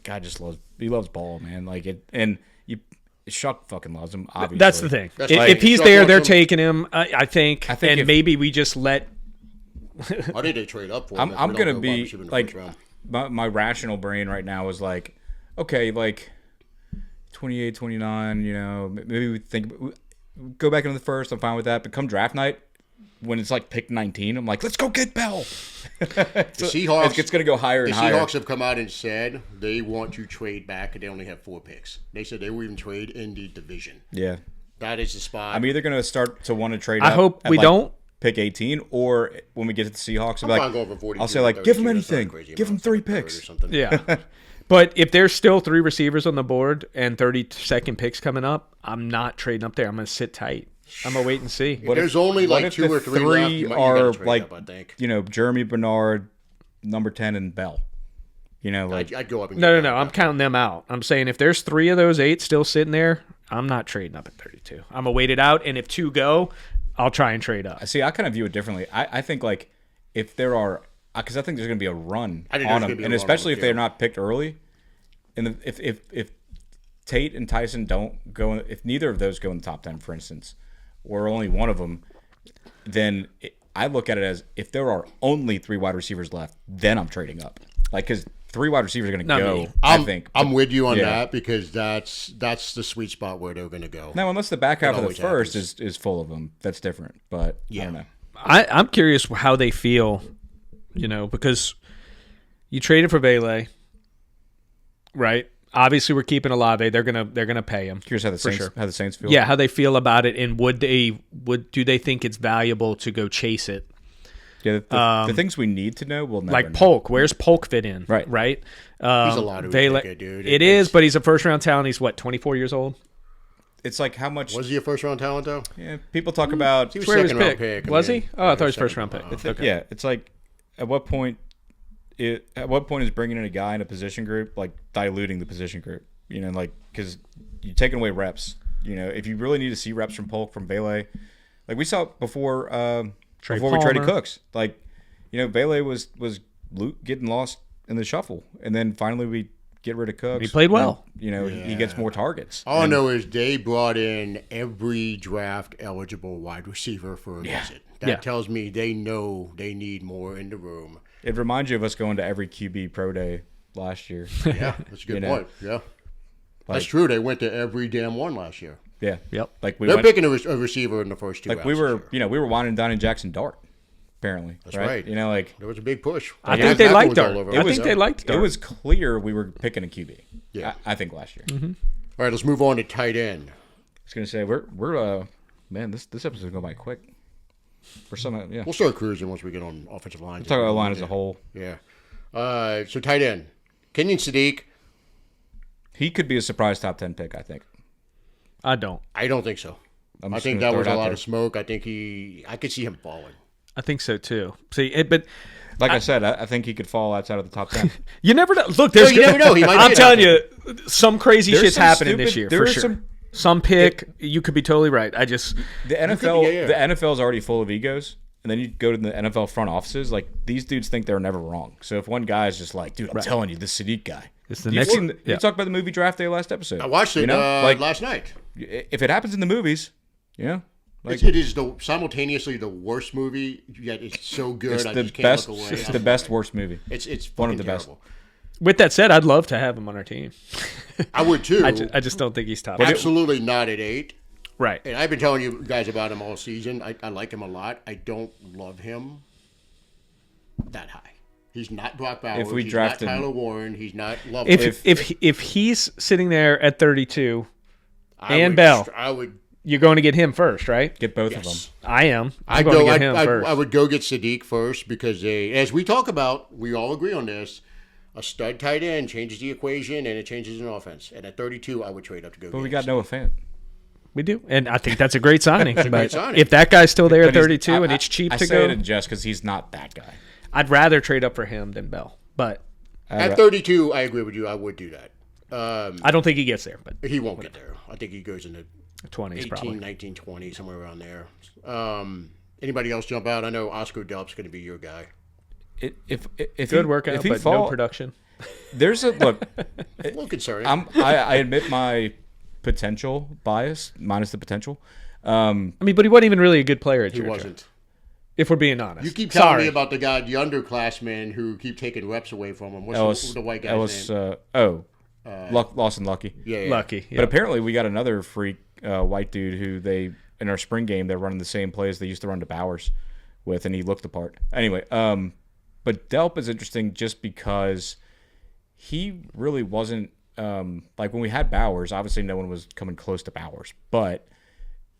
God just loves ball, man. Like it, and Shuck fucking loves him. Obviously, that's the thing. If he's there, they're taking him. I think and if, maybe we just let. I think they trade up for him. I'm gonna be like my rational brain right now is like, okay, like 28, 29. You know, maybe we think go back into the first. I'm fine with that. But come draft night, when it's like pick 19, I'm like, let's go get Bell. The Seahawks, it's going to go higher and higher. The Seahawks have come out and said they want to trade back, and they only have 4 picks. They said they will even trade in the division. Yeah. That is the spot. I'm either going to start to want to trade I up. hope we don't, pick 18, or when we get to the Seahawks, I'm fine going for 42 I'll say or like, give them 32. That's not anything, crazy give them amount. 3 Like a third picks. or something. Yeah. But if there's still 3 receivers on the board and 32nd picks coming up, I'm not trading up there. I'm going to sit tight. I'm going to wait and see. There's only What like if 2 the or 3 left. You are gotta trade like, up, I think. Jeremy Bernard, number 10, and Bell. Like I'd go up and No. get that. I'm counting them out. I'm saying if there's 3 of those 8 still sitting there, I'm not trading up at 32. I'm going to wait it out. And if 2 go, I'll try and trade up. See, I kind of view it differently. I think like if there are, because I think there's going to be a run I think on there's gonna them, be a and run especially on if them, they're too. not picked early, and if Tate and Tyson don't go, if neither of those go in the top 10, for instance, or only one of them, then I look at it as if there are only 3 wide receivers left, then I'm trading up. Like, because 3 wide receivers are going to Not go. me. I think I'm with you on Yeah. that because that's the sweet spot where they're going to go. now, unless the back half of the always first happens. is full of them, that's different. But I don't know. I'm curious how they feel, because you traded for Vele, right? Obviously, we're keeping Olave. They're gonna pay him. Curious how the for Saints sure. how the Saints feel. Yeah, how they feel about it, and do they think it's valuable to go chase it? Yeah, the things we need to know, we'll never Like know. Polk, where's Polk fit in? Right. He's a lot of Vele, ticket, dude. It is, but he's a first round talent. He's 24 years old. It's like how much. Was he a first round talent though? Yeah, people talk about. He was Where he was second round picked. pick. Was he? Oh, I thought he was second first round pick. round. Okay. Yeah, it's like at what point is bringing in a guy in a position group like diluting the position group? Because you're taking away reps. If you really need to see reps from Polk, from Vele, like we saw before before we traded Palmer. Cooks, like Vele was getting lost in the shuffle, and then finally we get rid of Cooks. He played well. He gets more targets. All I know is they brought in every draft eligible wide receiver for a visit. That Yeah. tells me they know they need more in the room. It reminds you of us going to every QB pro day last year. Yeah, that's a good point. Yeah. That's true. They went to every damn one last year. Yeah. Yep. Like we They're went, picking a receiver in the first 2 like rounds. we were, this year. we were winding and dining Jackson Dart. Apparently, That's right. There was a big push. I Yeah, think they Mack liked was all Dart. over I us. think they liked It Dart. was clear we were picking a QB. Yeah. I think last year. Mm-hmm. All right, let's move on to tight end. I was gonna say we're man, this episode's going by quick. For some, yeah. We'll start cruising once we get on offensive line. Talk about the line as a whole. Yeah. So tight end. Kenyon Sadiq. He could be a surprise top 10 pick. I think. I don't. I don't think so. I'm I just think gonna that throw was it a out lot there. of smoke. I could see him falling. I think so too. See, but Like I said, I think he could fall outside of the top 10. you never know. Look, there's you never know. He might I'm get telling out you, some crazy There's shit's some happening stupid- this year there for is sure. some- Some pick, you could be totally right. I just The NFL, yeah. the NFL is already full of egos, and then you go to the NFL front offices. Like these dudes think they're never wrong. So if one guy is just like, "Dude, I'm telling you, this Sadiq guy." It's the You've next- seen yeah. You talked about the movie Draft Day last episode. I watched it like last night. if it happens in the movies, like It is simultaneously the worst movie, yet it's so good. it's I the just can't best. look away. It's the best worst movie. It's one of the fucking best. terrible. with that said, I'd love to have him on our team. I would too. I just don't think he's top. Absolutely not at 8. Right. And I've been telling you guys about him all season. I like him a lot. I don't love him that high. He's not Brock Bowers. If we he's drafted- not Tyler Warren. He's not Lovely. If he's sitting there at 32, I and would- Bell. I would. you're going to get him first, right? Get both of Yes. them. I am. I'm I'd going go. to get him first. I would go get Sadiq first because as we talk about, we all agree on this. A stud tight end changes the equation and it changes an offense. And at 32, I would trade up to go. But get we got him. Noah Fant. We do, and I think that's a great signing. a great But signing. if that guy's still there at But he's- 32 and it's cheap I to say go, it in jest because he's not that guy. I'd rather trade up for him than Bell. But At 32, I agree with you. I would do that. I don't think he gets there. But He won't get there. I think he goes into 20s 18, probably. 19, 20, somewhere around there. Anybody else jump out? I know Oscar Delp's going to be your guy. If Good workout, if he but fall, no production. There's a look. A little concerning. I admit my potential bias minus the potential. I mean, but he wasn't even really a good player at he Georgia. wasn't. If we're being honest. You keep telling Sorry. me about the underclassmen who keep taking reps away from him. What's the white guy's name? Lawson Lucky. Yeah. Lucky. But apparently we got another freak white dude who they in our spring game they're running the same plays they used to run to Bowers with, and he looked the part. Anyway, but Delp is interesting just because he really wasn't like when we had Bowers. Obviously, no one was coming close to Bowers, but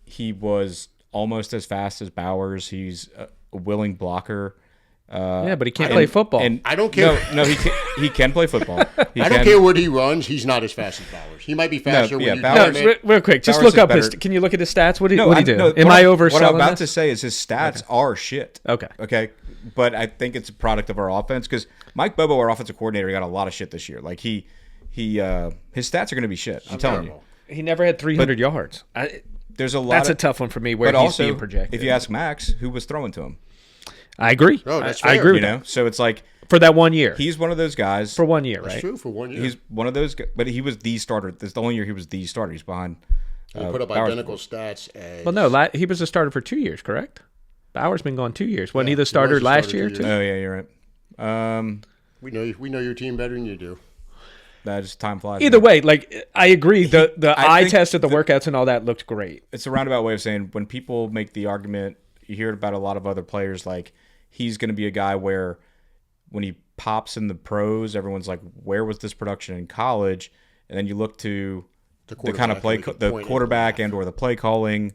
he was almost as fast as Bowers. He's a willing blocker. Yeah, but he can't play football. And I don't care. No, he can play football. I don't care what he runs. He's not as fast as Bowers. He might be faster. yeah, when Bowers- you No, real quick, just Bowers look up is his. better. Can you look at his stats? What do No, he do? no, Am what I What I'm overselling about this? to say is his stats are shit. Okay. Okay. But I think it's a product of our offense because Mike Bobo, our offensive coordinator, got a lot of shit this year. Like his stats are going to be shit. I'm telling you. He never had 300 yards. There's a lot. That's a tough one for me. Where But he's also, being projected. if you ask Max, who was throwing to him? I agree. Oh, that's I fair. agree with You that. know, so it's like For that 1 year. he's one of those guys. For 1 year, That's right? true for 1 year. He's one of those, but he was the starter. This is the only year he was the starter. He's behind. He put up Bowers. identical stats as. Well, no, he was a starter for 2 years, correct? Bauer's been gone 2 years. Wasn't he the he starter was the last starter year 2 too? years. Oh yeah, you're right. We know your team better than you do. That just time flies. Either man. way, like I agree. The I eye think test of the workouts and all that looked great. It's a roundabout way of saying when people make the argument, you hear about a lot of other players like he's going to be a guy where when he pops in the pros, everyone's like, where was this production in college? And then you look to the kind of quarterback play, who he could the point quarterback in. and or the play calling.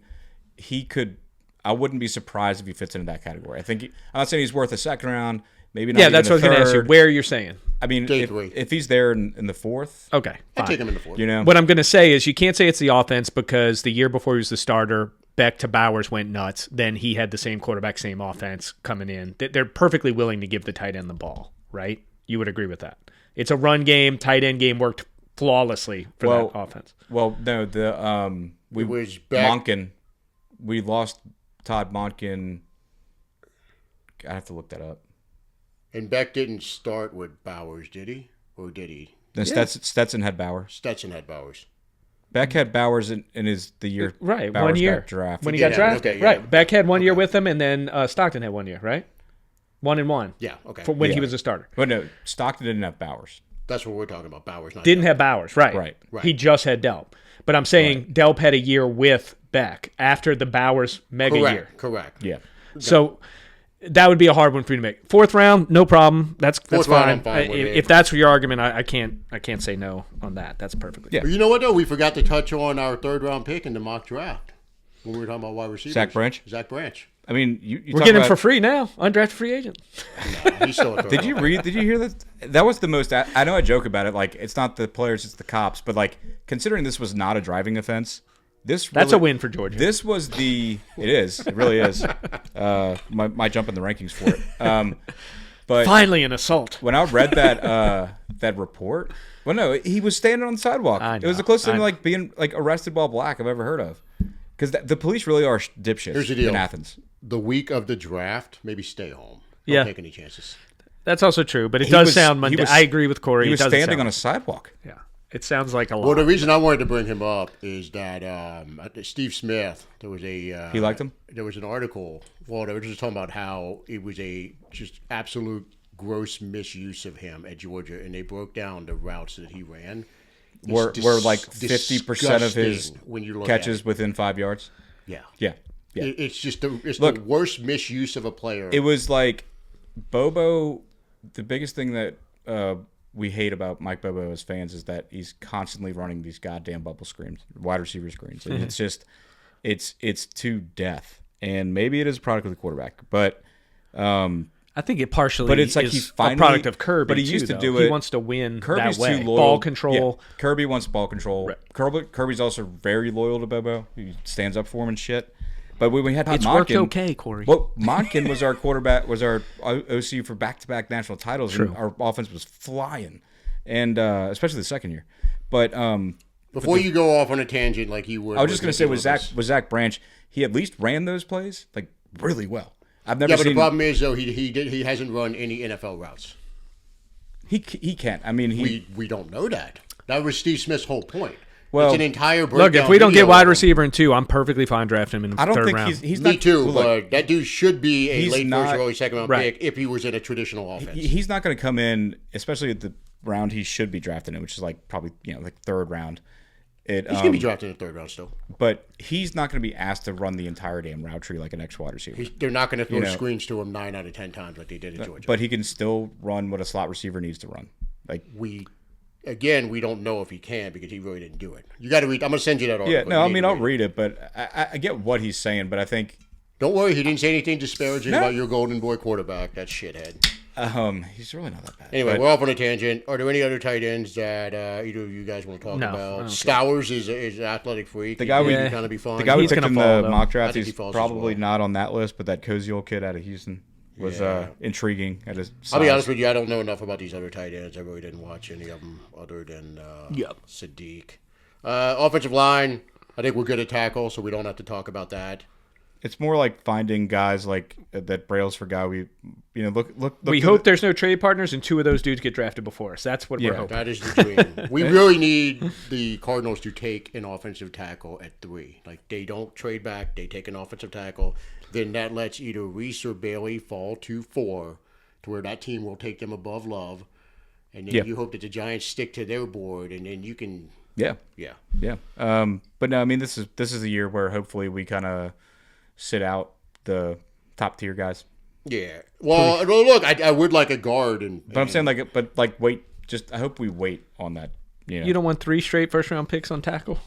He could. I wouldn't be surprised if he fits into that category. I think I'm not saying he's worth a second round. Maybe not. Yeah, even that's what I was going to ask you. third. Where you're saying? I mean, Day three. if he's there in the fourth, Okay, I'd fine. take him in the fourth. you know, What I'm going to say is you can't say it's the offense because the year before he was the starter, Beck to Bowers went nuts. Then he had the same quarterback, same offense coming in. They're perfectly willing to give the tight end the ball, right? You would agree with that. It's a run game. Tight end game worked flawlessly for that offense. Well, no, the It was back. Monken. We lost Todd Monken. I have to look that up. And Beck didn't start with Bowers, did he? Or did he? Then Stetson had Bowers. Stetson had Bowers. Beck had Bowers in his the year Right, Bowers 1 year. got drafted. When he Yeah, got drafted. okay, yeah. Right. Beck had 1 year with him, and then Stockton had 1 year, right? 1-1. Yeah, okay. For when he Yeah. was a starter. But no, Stockton didn't have Bowers. That's what we're talking about. Bowers, not Didn't Delp. have Bowers, right. Right. He just had Delp. But I'm saying Delp had a year with Beck after the Bowers mega year. Correct. Yeah. So that would be a hard one for you to make. Fourth round, no problem. That's Fourth round, fine. I'm fine with it. If that's your argument, I can't say no on that. That's perfectly Yeah. fine. But you know what, though? We forgot to touch on our third round pick in the mock draft when we were talking about wide receivers. Zach Branch? Zach Branch. I mean, you We're talk getting him about, for free now. Undrafted free agent. No, he's still a third Did you read? Did you hear that? That was the most. I know I joke about it. Like it's not the players, it's the cops. But like considering this was not a driving offense, That's really, a win for Georgia. This was the. It is. It really is. My jump in the rankings for it. But Finally an assault. when I read that report, well, no, he was standing on the sidewalk. I It was know, the closest I thing to know. like being like arrested while black I've ever heard of. Because the police really are dipshits Here's the deal. in Athens. The week of the draft, maybe stay home. Yeah. Don't take any chances. That's also true, but it He does was- sound he mundane. was- I agree with Corey. He was it doesn't standing sound- on a sidewalk. Yeah. It sounds like a lot. Well, the reason I wanted to bring him up is that Steve Smith, there was a... He liked him? There was an article, well, they were just talking about how it was a just absolute gross misuse of him at Georgia, and they broke down the routes that he ran. It's Were like 50% of his disgusting when you look catches at within 5 yards. it. Yeah. Yeah. Yeah. It's just the Look, worst misuse of a player. It was like Bobo. The biggest thing that we hate about Mike Bobo as fans is that he's constantly running these goddamn bubble screens, wide receiver screens, and it's just it's to death. And maybe it is a product of the quarterback, but I think it partially But it's like is he finally- a product of Kirby. but he too, used to though. do He it- wants to win Kirby's that way. too loyal. Ball control. Yeah, Kirby wants ball control. Right. Kirby's also very loyal to Bobo. He stands up for him and shit. But when we had It's Monken, worked okay, Corey. Well, Monken was our quarterback, was our OC for back-to-back national titles, True. and our offense was flying, and especially the second year. But Before you go off on a tangent like you would... I was just going to say with with Zach Branch, he at least ran those plays like really well. I've never Yeah, but seen the problem is, though, he hasn't run any NFL routes. he can't. I mean, We don't know that. That was Steve Smith's whole point. Well, it's an entire breakdown. Look, if we don't video get wide of him. receiver in 2, I'm perfectly fine drafting him in the I don't third think round. he's Me not, too, look, but that dude should be a he's late not- first or early second round Right. pick if he was in a traditional offense. he's not going to come in, especially at the round he should be drafted in, which is like probably like third round. He's gonna be drafted in the third round still. But he's not going to be asked to run the entire damn route tree like an X wide receiver. They're not going to throw know. screens to him 9 out of 10 times like they did at Georgia. But he can still run what a slot receiver needs to run. Like again, we don't know if he can because he really didn't do it. You got to read. I'm going to send you that article. Yeah, no, You I need mean, to I'll read it, but I get what he's saying, but I think Don't worry, he didn't say anything disparaging about your Golden Boy quarterback. That shithead. he's really not that bad. Anyway, but we're off on a tangent. Are there any other tight ends that either of you guys want to talk No, I about? don't Stowers is an athletic freak. The guy we- kind of be fun. the guy we He's picked gonna in fall, the though. mock I draft, think he he's falls as probably well. not on that list, but that Koziel kid out of Houston was Yeah. intriguing at his size. I'll be honest with you, I don't know enough about these other tight ends. I really didn't watch any of them other than Sadiq. Offensive line, I think we're good at tackle, so we don't have to talk about that. It's more like finding guys like that Brailsford guy. Look. We hope there's no trade partners and two of those dudes get drafted before us. That's what we're Yeah. hoping. That is the dream. We really need the Cardinals to take an offensive tackle at 3. Like, they don't trade back. They take an offensive tackle. Then that lets either Reese or Bailey fall to 4 to where that team will take them above Love. And then you hope that the Giants stick to their board, and then you can – Yeah. yeah. But no, I mean this is a year where hopefully we kind of sit out the top tier guys. Yeah. Well, look, I would like a guard. But I'm saying wait. Just I hope we wait on that. You don't want 3 straight first-round picks on tackle?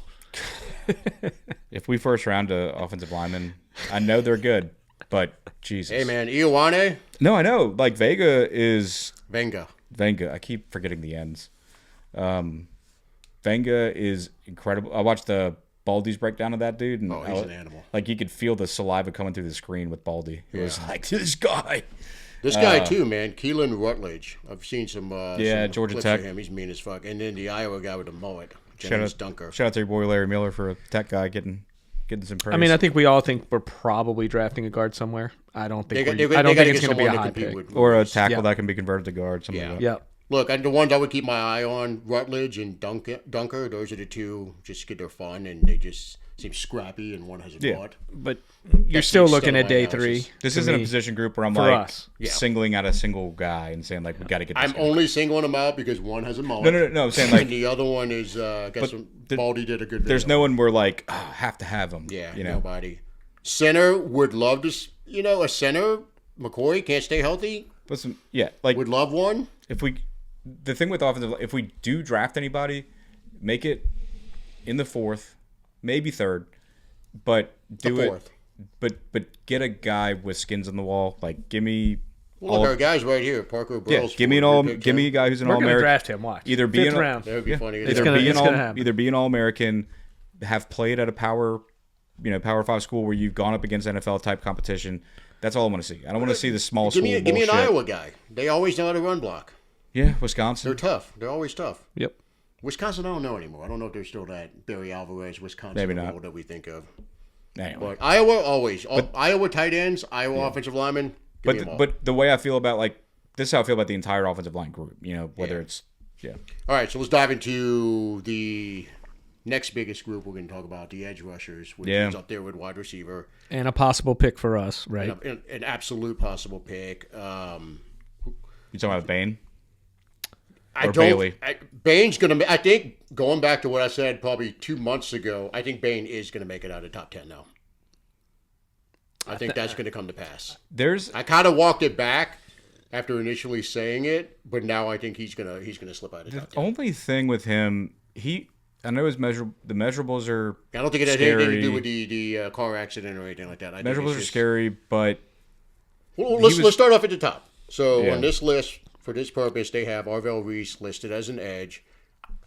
If we first round to offensive linemen, I know they're good, but Jesus. Hey, man, Ioane? No, I know. Like Vega is Venga. I keep forgetting the ends. Venga is incredible. I watched the Baldy's breakdown of that dude, and He's an animal. Like you could feel the saliva coming through the screen with Baldy. It was like this guy. This guy too, man, Keelan Rutledge. I've seen some some Georgia clips Tech. of him. He's mean as fuck. And then the Iowa guy with the mullet, Shout James out, Dunker. shout out to your boy Larry Miller for a Tech guy getting some praise. I mean, I think we all think we're probably drafting a guard somewhere. I don't think They I don't gotta think it's get going to be a someone to high compete pick. with. or a tackle Yeah. that can be converted to guard. Something Yeah. like that. Yeah. Look, the ones I would keep my eye on, Rutledge and Dunker. Those are the two. Just get their fun, and they just seem scrappy, and one has a Yeah. butt. But you're still the looking extent at of day my 3. analysis. This to isn't a me. position group where I'm For like us. singling out a single guy and saying like we got to get this I'm guy. only singling them out because one has a mullet. No. I'm saying And like the other one is, Baldy did a good video. there's no one where like have to have him. Yeah, you know. nobody. Center would love to, a center, McCoy can't stay healthy. Listen, yeah, like Would love one. the thing with offensive, if we do draft anybody, make it in the 4th, maybe 3rd, but do The it. 4th. But get a guy with skins on the wall. Like give me. Well, look, our guy's right here, Parker Yeah, Brills. give me a guy who's an We're all going to American. draft him. Watch. Either be 5th an- round. That would be funny. It's gonna happen. Either be an all American, have played at a Power 5 school where you've gone up against NFL type competition. That's all I want to see. I don't want to see the small Give school me an bullshit. Iowa guy. They always know how to run block. Yeah, Wisconsin. They're tough. They're always tough. Yep. Wisconsin, I don't know anymore. I don't know if they're still that Barry Alvarez, Wisconsin Maybe not. role that we think of. Anyway. But Iowa, always. Iowa tight ends, Iowa offensive linemen. Give me them all. But the way I feel about this is how I feel about the entire offensive line group. Whether it's All right, so let's dive into the next biggest group we're going to talk about, the edge rushers, which is up there with wide receiver. And a possible pick for us, right? An absolute possible pick. you talking about Bain. Bailey. Bain's going to. I think going back to what I said probably 2 months ago, I think Bain is going to make it out of top 10 now. I think that's going to come to pass. I kind of walked it back after initially saying it, but now I think he's gonna slip out of top 10. The only thing with him, I know the measurables are. I don't think it had scary. anything to do with the car accident or anything like that. I think Measurables it's are just- scary, but Well, let's start off at the top. So on this list, for this purpose, they have Arvell Reese listed as an edge.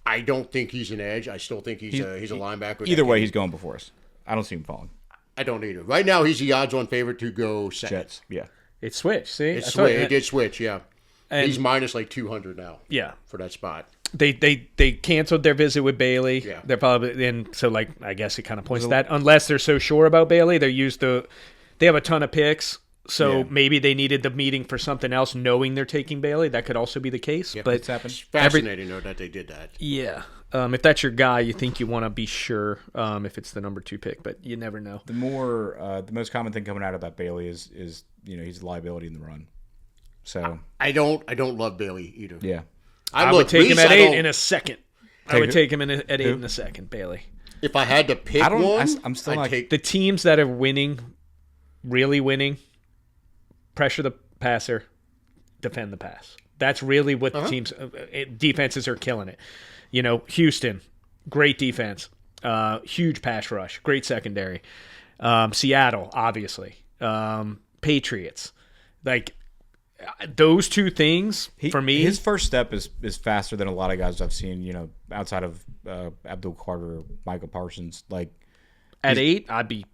I don't think he's an edge. I still think he's a linebacker. either way, he's going before us. I don't see him falling. I don't either. Right now, he's the odds-on favorite to go second. Jets, yeah. It switched. See, It did switch, yeah. And- He's minus like 200 now. Yeah. For that spot. They canceled their visit with Bailey. Yeah. They're probably and so I guess it kind of points to that unless they're so sure about Bailey, they have a ton of picks. So maybe they needed the meeting for something else, knowing they're taking Bailey. That could also be the case. Yeah, but it's happened. Fascinating, though, that they did that. Yeah. If that's your guy, you think you want to be sure if it's the number 2 pick, but you never know. The most common thing coming out about Bailey is he's a liability in the run. So I don't love Bailey either. yeah, I would take him at 8 in a second. I would take him at 8 in a second, Bailey. If I had to pick I'm still I'd not. take The teams that are winning, really winning, pressure the passer, defend the pass. That's really what the teams defenses are killing it. You know, Houston, great defense, huge pass rush, great secondary. Seattle, obviously, Patriots, like those two things for me. His first step is faster than a lot of guys I've seen. You know, outside of Abdul Carter, or Michael Parsons. Like at 8, I'd be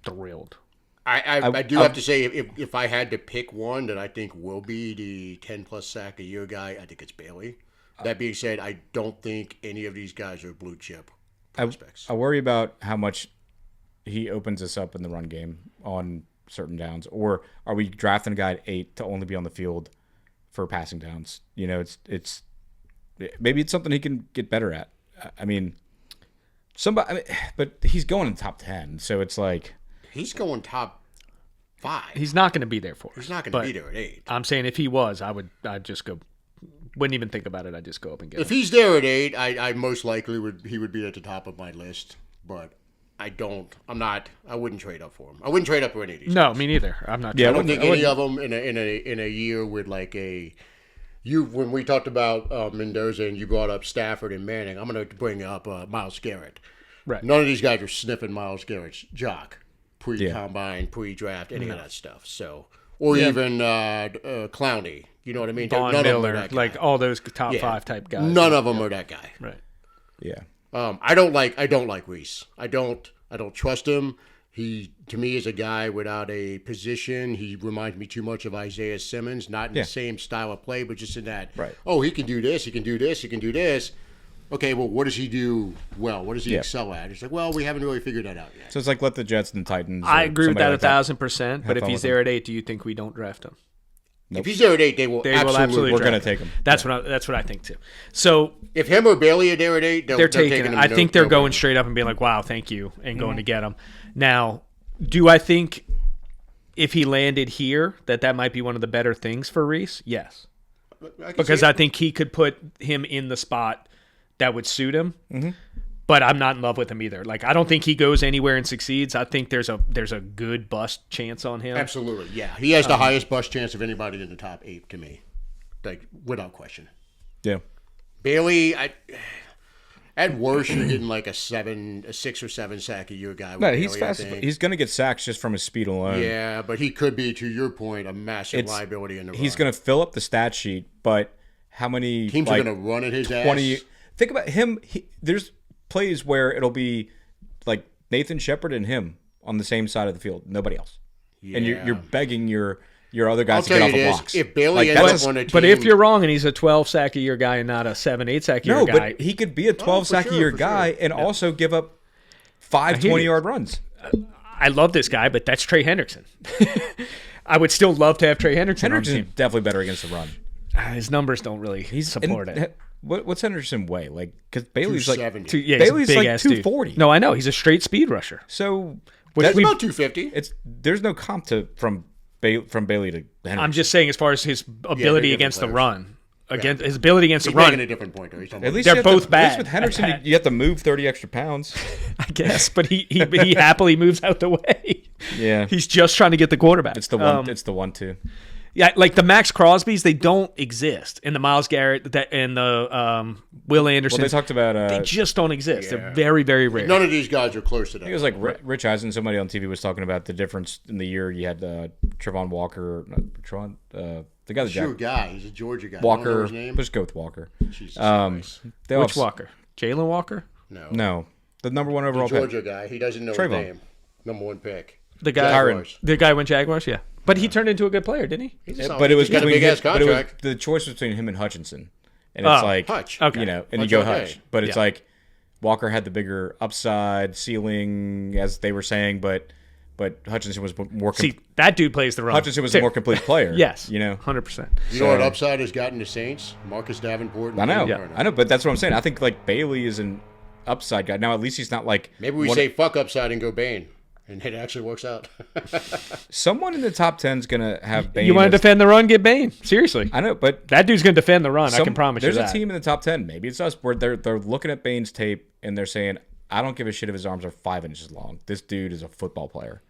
thrilled. I do have to say, if I had to pick one that I think will be the 10-plus sack a year guy, I think it's Bailey. That being said, I don't think any of these guys are blue chip prospects. I worry about how much he opens us up in the run game on certain downs, or are we drafting a guy at 8 to only be on the field for passing downs? You know, it's maybe it's something he can get better at. I mean, but he's going in the top 10, so it's like he's going top 5. He's not going to be there for us. He's not going to be there at 8. I'm saying if he was, I'd just go. Wouldn't even think about it. I'd just go up and get him. If he's there at 8, I most likely he would be at the top of my list, but I wouldn't trade up for him. I wouldn't trade up for any of these. No, guys. me neither. I'm not. I don't think any of them in a year with like when we talked about Mendoza and you brought up Stafford and Manning, I'm going to bring up Myles Garrett. Right. None of these guys are sniffing Myles Garrett's jock pre-combine, pre-draft, any of that stuff. So, or even Clowney. You know what I mean? Von None Miller, of them are that guy. like all those top 5 type guys. None of them are that guy. Right. yeah. I don't like Reese. I don't trust him. He, to me, is a guy without a position. He reminds me too much of Isaiah Simmons, not in the same style of play, but just in that, he can do this, he can do this, he can do this. Okay, well, what does he do well? What does he excel at? It's like, well, we haven't really figured that out yet. So it's like let the Jets and the Titans. I agree with that like 1,000%. But if he's there at 8, do you think we don't draft him? Nope. If he's there at 8, they will absolutely. We're going to take him. That's what I think too. So if him or Bailey are there at 8, they're taking him. I think they're going straight up and being like, "Wow, thank you," and going to get him. Now, do I think if he landed here that might be one of the better things for Reese? Yes, because I think he could put him in the spot that would suit him. Mm-hmm. But I'm not in love with him either. Like, I don't think he goes anywhere and succeeds. I think there's a good bust chance on him. Absolutely, yeah. He has the highest bust chance of anybody in the top 8 to me, like without question. Yeah. Bailey, at worst, you're getting like a 6 or 7 sack a year guy. No, he's fast. He's going to get sacks just from his speed alone. Yeah, but he could be, to your point, a massive liability in the run. He's going to fill up the stat sheet, but how many teams are going to run at his 20, ass? Think about him. There's plays where it'll be like Nathan Shepard and him on the same side of the field, nobody else, and you're begging your other guys to get off the blocks. If Bailey ends up on a team, but if you're wrong and he's a 12 sack a year guy and not a 7-8 sack a year guy, but he could be a 12 sack a year guy and also give up 5 20-yard runs. I love this guy, but that's Trey Hendrickson. I would still love to have Trey Hendrickson. Hendrickson's definitely better against the run. His numbers don't really support it. What's Henderson weigh? Like, because Bailey's like Bailey's like 240. No, I know he's a straight speed rusher. So that's about 250. There's no comp from Bailey to Henderson. I'm just saying, as far as his ability against the run, his ability against the run. Making a different point. At least they're both bad. At least with Henderson, you have to move 30 extra pounds. I guess, but he happily moves out the way. Yeah, he's just trying to get the quarterback. It's the one. It's the 1-2. Yeah, like the Max Crosbys, they don't exist. And the Myles Garrett and the Will Anderson. Well, they talked about they just don't exist. Yeah. They're very, very rare. None of these guys are close to that. It was like Rich Eisen. Somebody on TV was talking about the difference in the year. You had Trevon Walker, the guy that sure guy. He's a Georgia guy. Walker. I don't know his name. Let's go with Walker. Jesus Christ. Which Walker? Jalen Walker? No, the number 1 overall pick. Georgia guy. He doesn't know his name. Number 1 pick. The guy went Jaguars. Yeah. But he turned into a good player, didn't he? But it was got a big ass contract. But it was the choice between him and Hutchinson, and it's like Hutch. Okay. You know, and Hutch, you go Hutch. But it's like Walker had the bigger upside ceiling, as they were saying, but Hutchinson was more. See, that dude plays the run. Hutchinson was a more complete player. Yes, you know, 100%. You know what upside has gotten the Saints? Marcus Davenport. I know, but that's what I'm saying. I think like Bailey is an upside guy. Now at least he's not like maybe we say fuck upside and go Bane. And it actually works out. Someone in the top 10 is going to have Bane. You want to defend the run, get Bane. Seriously. I know, but that dude's going to defend the run. I can promise you that. There's a team in the top 10. Maybe it's us where they're looking at Bane's tape and they're saying, I don't give a shit if his arms are 5 inches long. This dude is a football player.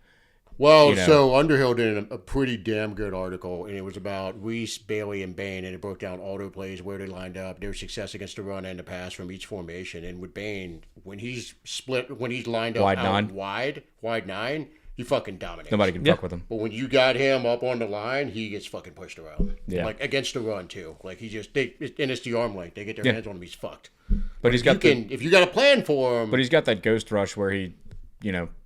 Well, you know. so Underhill did a pretty damn good article, and it was about Reese, Bailey, and Bain, and it broke down all their plays, where they lined up, their success against the run and the pass from each formation. And with Bain, when he's lined up wide nine, he fucking dominates. Nobody can fuck with him. But when you got him up on the line, he gets fucking pushed around. Yeah. Like against the run too. Like and it's the arm length. They get their hands on him, he's fucked. But he's got if you got a plan for him. But he's got that ghost rush where he,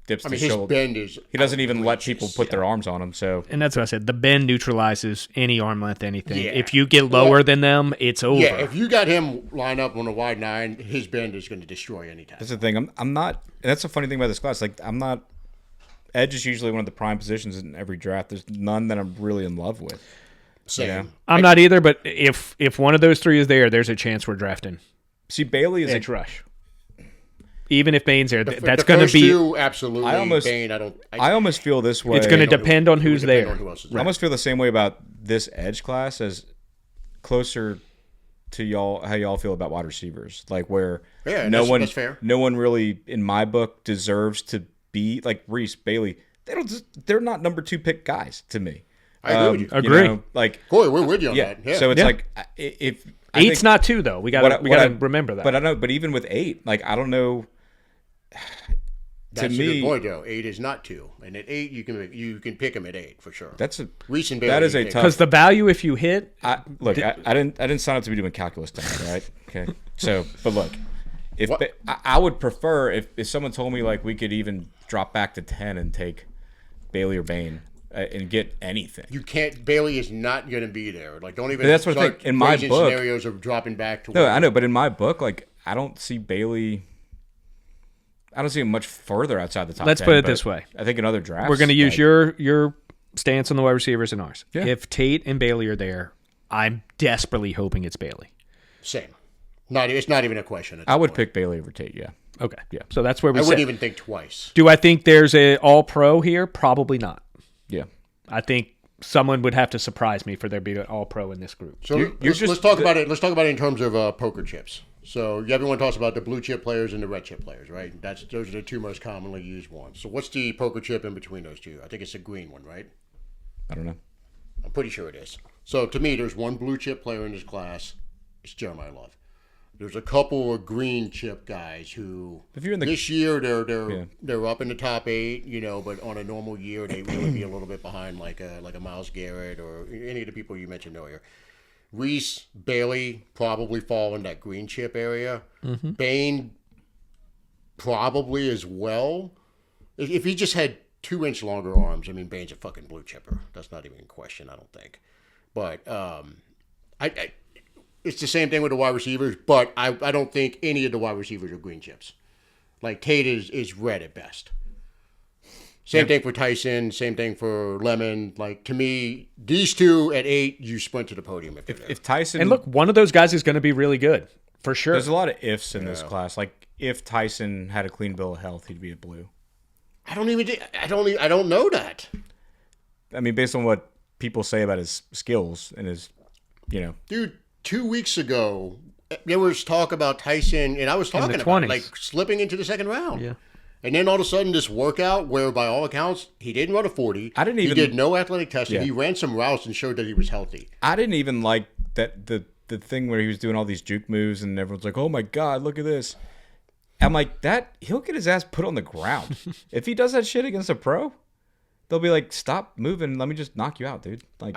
dips the his shoulder. bend is. He doesn't even let people put their arms on him. So And that's what I said. The bend neutralizes any arm length, anything. Yeah. If you get lower than them, it's over. Yeah, if you got him lined up on a wide nine, his bend is going to destroy any time. that's the thing. I'm not. And that's the funny thing about this class. Like I'm not. Edge is usually one of the prime positions in every draft. There's none that I'm really in love with. Same. Yeah. I'm not either, but if one of those three is there, there's a chance we're drafting See, Bailey is edge rush. Even if Bain's there, that's The going to first be. two, absolutely. I almost- Bain, I almost feel this way. It's going to depend on who's depend there. on who else is I there. almost feel the same way about this edge class as closer to y'all how y'all feel about wide receivers. Like where Yeah, that's fair. no one really in my book deserves to be like Reese, Bailey. They're not number 2 pick guys to me. I agree with you. Agree. Like Corey, we're with you on yeah. that. Yeah. So it's Yeah. like if I Eight's think- not two though. We got to remember that. But I know. But even with 8, like I don't know. That's to a me, good point, though. 8 is not 2. And at 8, you can pick him at 8 for sure. that's a Reese and Bailey. that is a you can- tough. because the value if you hit, I didn't sign up to be doing calculus tonight, right? Okay. So, but look, I would prefer if someone told me like we could even drop back to 10 and take Bailey or Bain and get anything. You can't. Bailey is not going to be there. Like, don't even. That's what I start think. In my raising book- scenarios of dropping back to. No, I know, but in my book, like I don't see Bailey. I don't see him much further outside the top. Let's 10, put it but this way. I think in other drafts we're going to use like, your stance on the wide receivers and ours. Yeah. If Tate and Bailey are there, I'm desperately hoping it's Bailey. Same. It's not even a question. I would pick Bailey over Tate. Yeah. Okay. Yeah. So that's where we I sit. wouldn't even think twice. Do I think there's a all pro here? Probably not. Yeah. I think someone would have to surprise me for there to be an all pro in this group. So You're let's just- talk about it. Let's talk about it in terms of poker chips. So everyone talks about the blue chip players and the red chip players, right? Those are the two most commonly used ones. So what's the poker chip in between those two? I think it's a green one, right? I don't know. I'm pretty sure it is. So to me, there's one blue chip player in this class. It's Jeremiah Love. There's a couple of green chip guys who If you're in the- this year they're up in the top 8, but on a normal year they would be a little bit behind like a Myles Garrett or any of the people you mentioned earlier. Reese, Bailey probably fall in that green chip area. Mm-hmm. Bain probably as well. If he just had 2-inch longer arms, I mean, Bain's a fucking blue chipper. That's not even in question, I don't think. But I it's the same thing with the wide receivers, but I don't think any of the wide receivers are green chips. Like Tate is red at best. Same thing for Tyson. Same thing for Lemon. Like to me, these two at 8, you sprint to the podium if they're there. If Tyson And look, one of those guys is going to be really good for sure. there's a lot of ifs in this class. Like if Tyson had a clean bill of health, he'd be a blue. I don't know that. I mean, based on what people say about his skills and his, Dude, 2 weeks ago, there was talk about Tyson, and I was talking about 20s. like slipping into the second round. Yeah. And then all of a sudden, this workout where, by all accounts, he didn't run a 40. He did no athletic testing. Yeah. He ran some routes and showed that he was healthy. I didn't even like that the thing where he was doing all these juke moves and everyone's like, "Oh my god, look at this." I'm like, that he'll get his ass put on the ground. If he does that shit against a pro, they'll be like, "Stop moving, let me just knock you out, dude." Like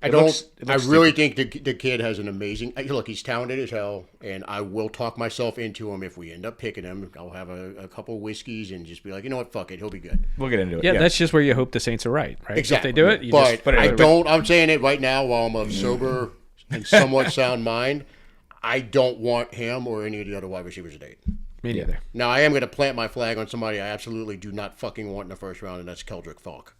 I really think the kid has an amazing. Look, he's talented as hell, and I will talk myself into him if we end up picking him. I'll have a couple of whiskeys and just be like, you know what, fuck it, he'll be good. we'll get into it. yeah, that's just where you hope the Saints are right? Exactly. If they do it, you but just put it I in. don't. I'm saying it right now while I'm of sober and somewhat sound mind. I don't want him or any of the other wide receivers at 8. Me neither. Now I am going to plant my flag on somebody I absolutely do not fucking want in the first round, and that's Keldrick Falk.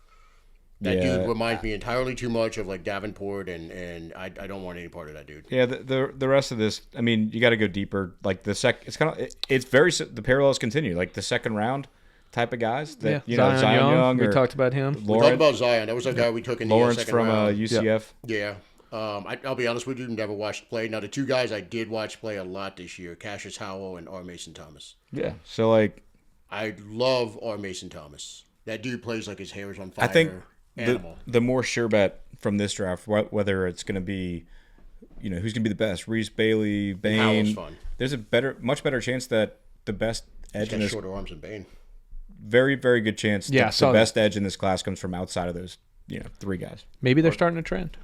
That dude reminds me entirely too much of like Davenport, and I don't want any part of that dude. Yeah, the rest of this, I mean, you got to go deeper. Like it's kind of it's very the parallels continue. Like the second round type of guys that Zion Young. We talked about him. We talked about Zion. That was a guy we took in the Lawrence second from round. UCF. Yeah. I'll be honest with you, never watched play. Now the two guys I did watch play a lot this year, Cassius Howell and R. Mason Thomas. Yeah. So like, I love R. Mason Thomas. That dude plays like his hair is on fire. I think Animal. the more sure bet from this draft, whether it's going to be, who's going to be the best, Reese, Bailey, Bain. Howell's fun. There's much better chance that the best edge He's in got this, shorter arms than Bain. very, very good chance Yeah, that so the best edge in this class comes from outside of those, 3 guys. Maybe they're starting a trend.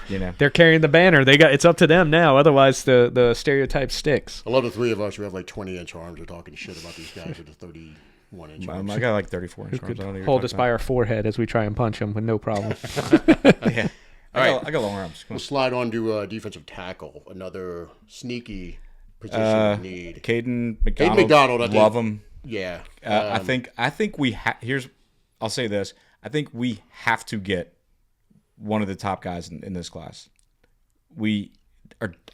You They're carrying the banner. It's up to them now. Otherwise, the stereotype sticks. I love the three of us who have like 20-inch arms are talking shit about these guys with the 31-inch arms. I got like 34 inch Who arms. I don't know could what you're hold us talking by our forehead as we try and punch him with no problem. about. Yeah. All right. I got long arms. Come We'll slide on to defensive tackle, another sneaky position of need. Caden McDonald. McDonald, I think. Love him. Yeah. I think we I'll say this. I think we have to get one of the top guys in this class.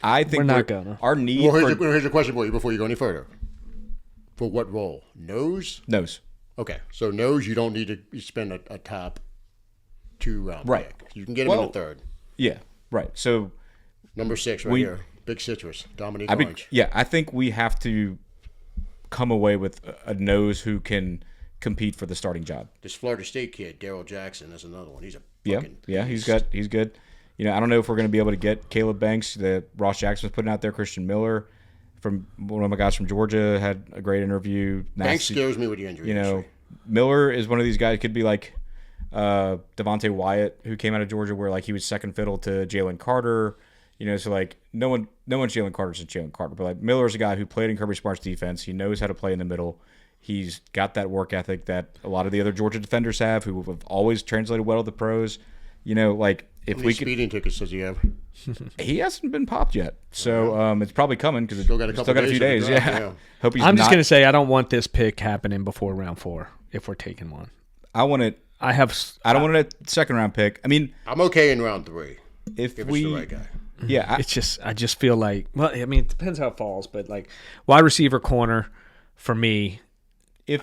I think We're not gonna. Our need Well, for here's a question for you before you go any further. For what role? Nose? nose. Okay, so nose, you don't need to spend a top 2-round Right. pick. You can get him in the third. Yeah, right. So Number 6 right here. Big Citrus. Dominique Orange. I think we have to come away with a nose who can compete for the starting job. This Florida State kid, Daryl Jackson, is another one. He's a Yeah, fucking he's beast. good. I don't know if we're going to be able to get Caleb Banks that Ross Jackson was putting out there. Christian Miller, from one of my guys from Georgia, had a great interview. Banks scares me with the injury. history. Miller is one of these guys. Could be like Devontae Wyatt, who came out of Georgia, where like he was second fiddle to Jalen Carter. So like no one's Jalen Carter since Jalen Carter, but like Miller's a guy who played in Kirby Smart's defense. He knows how to play in the middle. He's got that work ethic that a lot of the other Georgia defenders have, who have always translated well to the pros. Like if How many we could, speeding tickets does he have? he hasn't been popped yet, so it's probably coming because Still got a couple few days days. of the draft, Yeah. yeah. Hope he's. I'm just not- going to say I don't want this pick happening before round 4 if we're taking one. I want it. I I don't want a second round pick. I mean, I'm okay in round 3 if if we, it's the right guy. yeah, I just feel like, well, I mean, it depends how it falls, but like wide receiver corner for me. if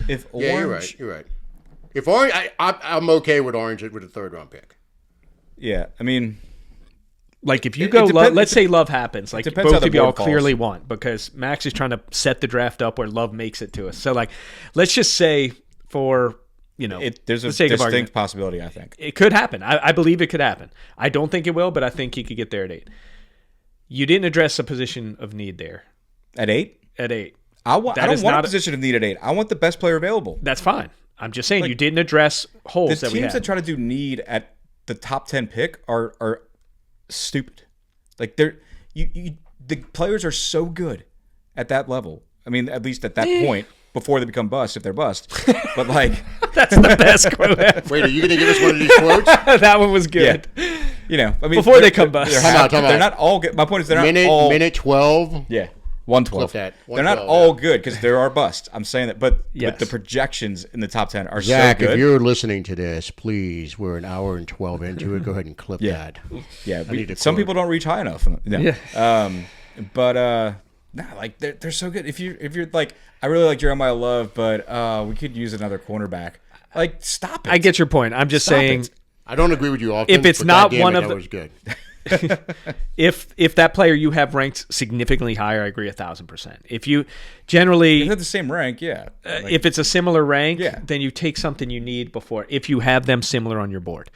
Yeah, Orange, you're right. If Orange, I'm okay with Orange with a 3rd-round pick. yeah, I mean, Like if you It go, depends- let's say Love happens. Like depends how both the of y'all board falls. clearly want because Max is trying to set the draft up where Love makes it to us. So like, let's just say for there's a the sake of distinct argument, possibility. I think it could happen. I believe it could happen. I don't think it will, but I think he could get there at 8. You didn't address a position of need there at 8, at 8. I That don't is want a not a- position of need at 8. I want the best player available. That's fine. I'm just saying you didn't address holes The that we teams had. that try to do need at the top 10 pick are stupid. Like the players are so good at that level. I mean, at least at that point before they become bust, if they're bust. But like That's the best quote ever. Wait, are you going to give us one of these quotes? That one was good. I mean, Before they come bust. Time out. They're not all good. My point is they're not all Minute 12. Yeah. 112. Flip that. They're not 112, all good because there are busts. I'm saying that, but Yes. the projections in the top 10 are Zach, so good. if you're listening to this, please, we're an hour and 12 into it. Go ahead and clip that. Yeah, need a some quote. people don't reach high enough. No. Yeah. But like they're so good. If you're like, I really like Jeremiah Love, but we could use another cornerback. Like, stop it. I get your point. I'm just Stop saying it. I don't agree with you often. If it's but not goddamn one it, of that the- was good. if that player you have ranked significantly higher, I agree 1,000%. If you generally They're the same rank, yeah. Like, if it's a similar rank, Yeah. then you take something you need before if you have them similar on your board.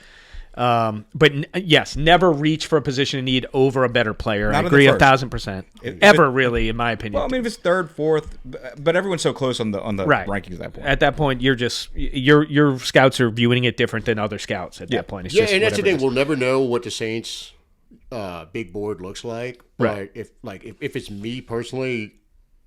But yes, never reach for a position of need over a better player. Not I in the agree first. 1,000%. Ever really, in my opinion. well, I mean, if it's third, fourth, but everyone's so close on the right. rankings at that point. At that point, you're just your scouts are viewing it different than other scouts at that point. It's Yeah, just and that's the whatever it thing. is. We'll never know what the Saints' big board looks like. Right. But if it's me personally,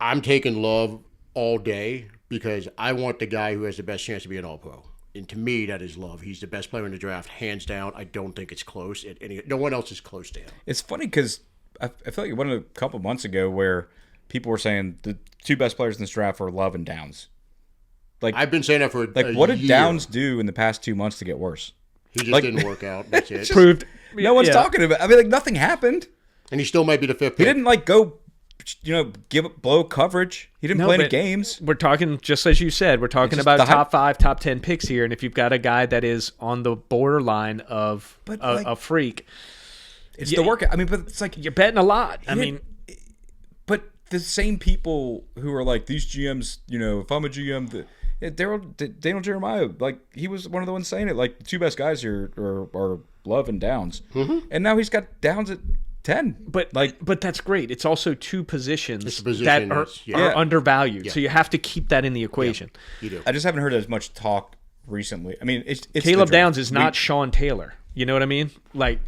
I'm taking Love all day because I want the guy who has the best chance to be an All-Pro. And to me, that is Love. He's the best player in the draft, hands down. I don't think it's close. No one else is close to him. It's funny because I feel like it went a couple months ago where people were saying the two best players in this draft were Love and Downs. Like, I've been saying that for like a what did year. Downs do in the past 2 months to get worse? He just like- didn't work out. That's it. Proved No one's yeah. talking about. I mean, like nothing happened. And he still might be the fifth He pick. didn't like go, blow coverage. He didn't No, play any but games. We're talking, just as you said, we're talking just about the hype- top 5, top 10 picks here. And if you've got a guy that is on the borderline of But, a, like- a freak, It's yeah, the work. I mean, but it's like, you're betting a lot. I mean, but the same people who are like these GMs, if I'm a GM, Yeah, Daniel Jeremiah, like he was one of the ones saying it. Like the two best guys here are Love and Downs, and now he's got Downs at 10. But that's great. It's also two positions It's a position that are, that's- are undervalued. Yeah. So you have to keep that in the equation. You do. I just haven't heard as much talk recently. I mean, it's Caleb the draft. Downs is not Sean Taylor. You know what I mean? Like,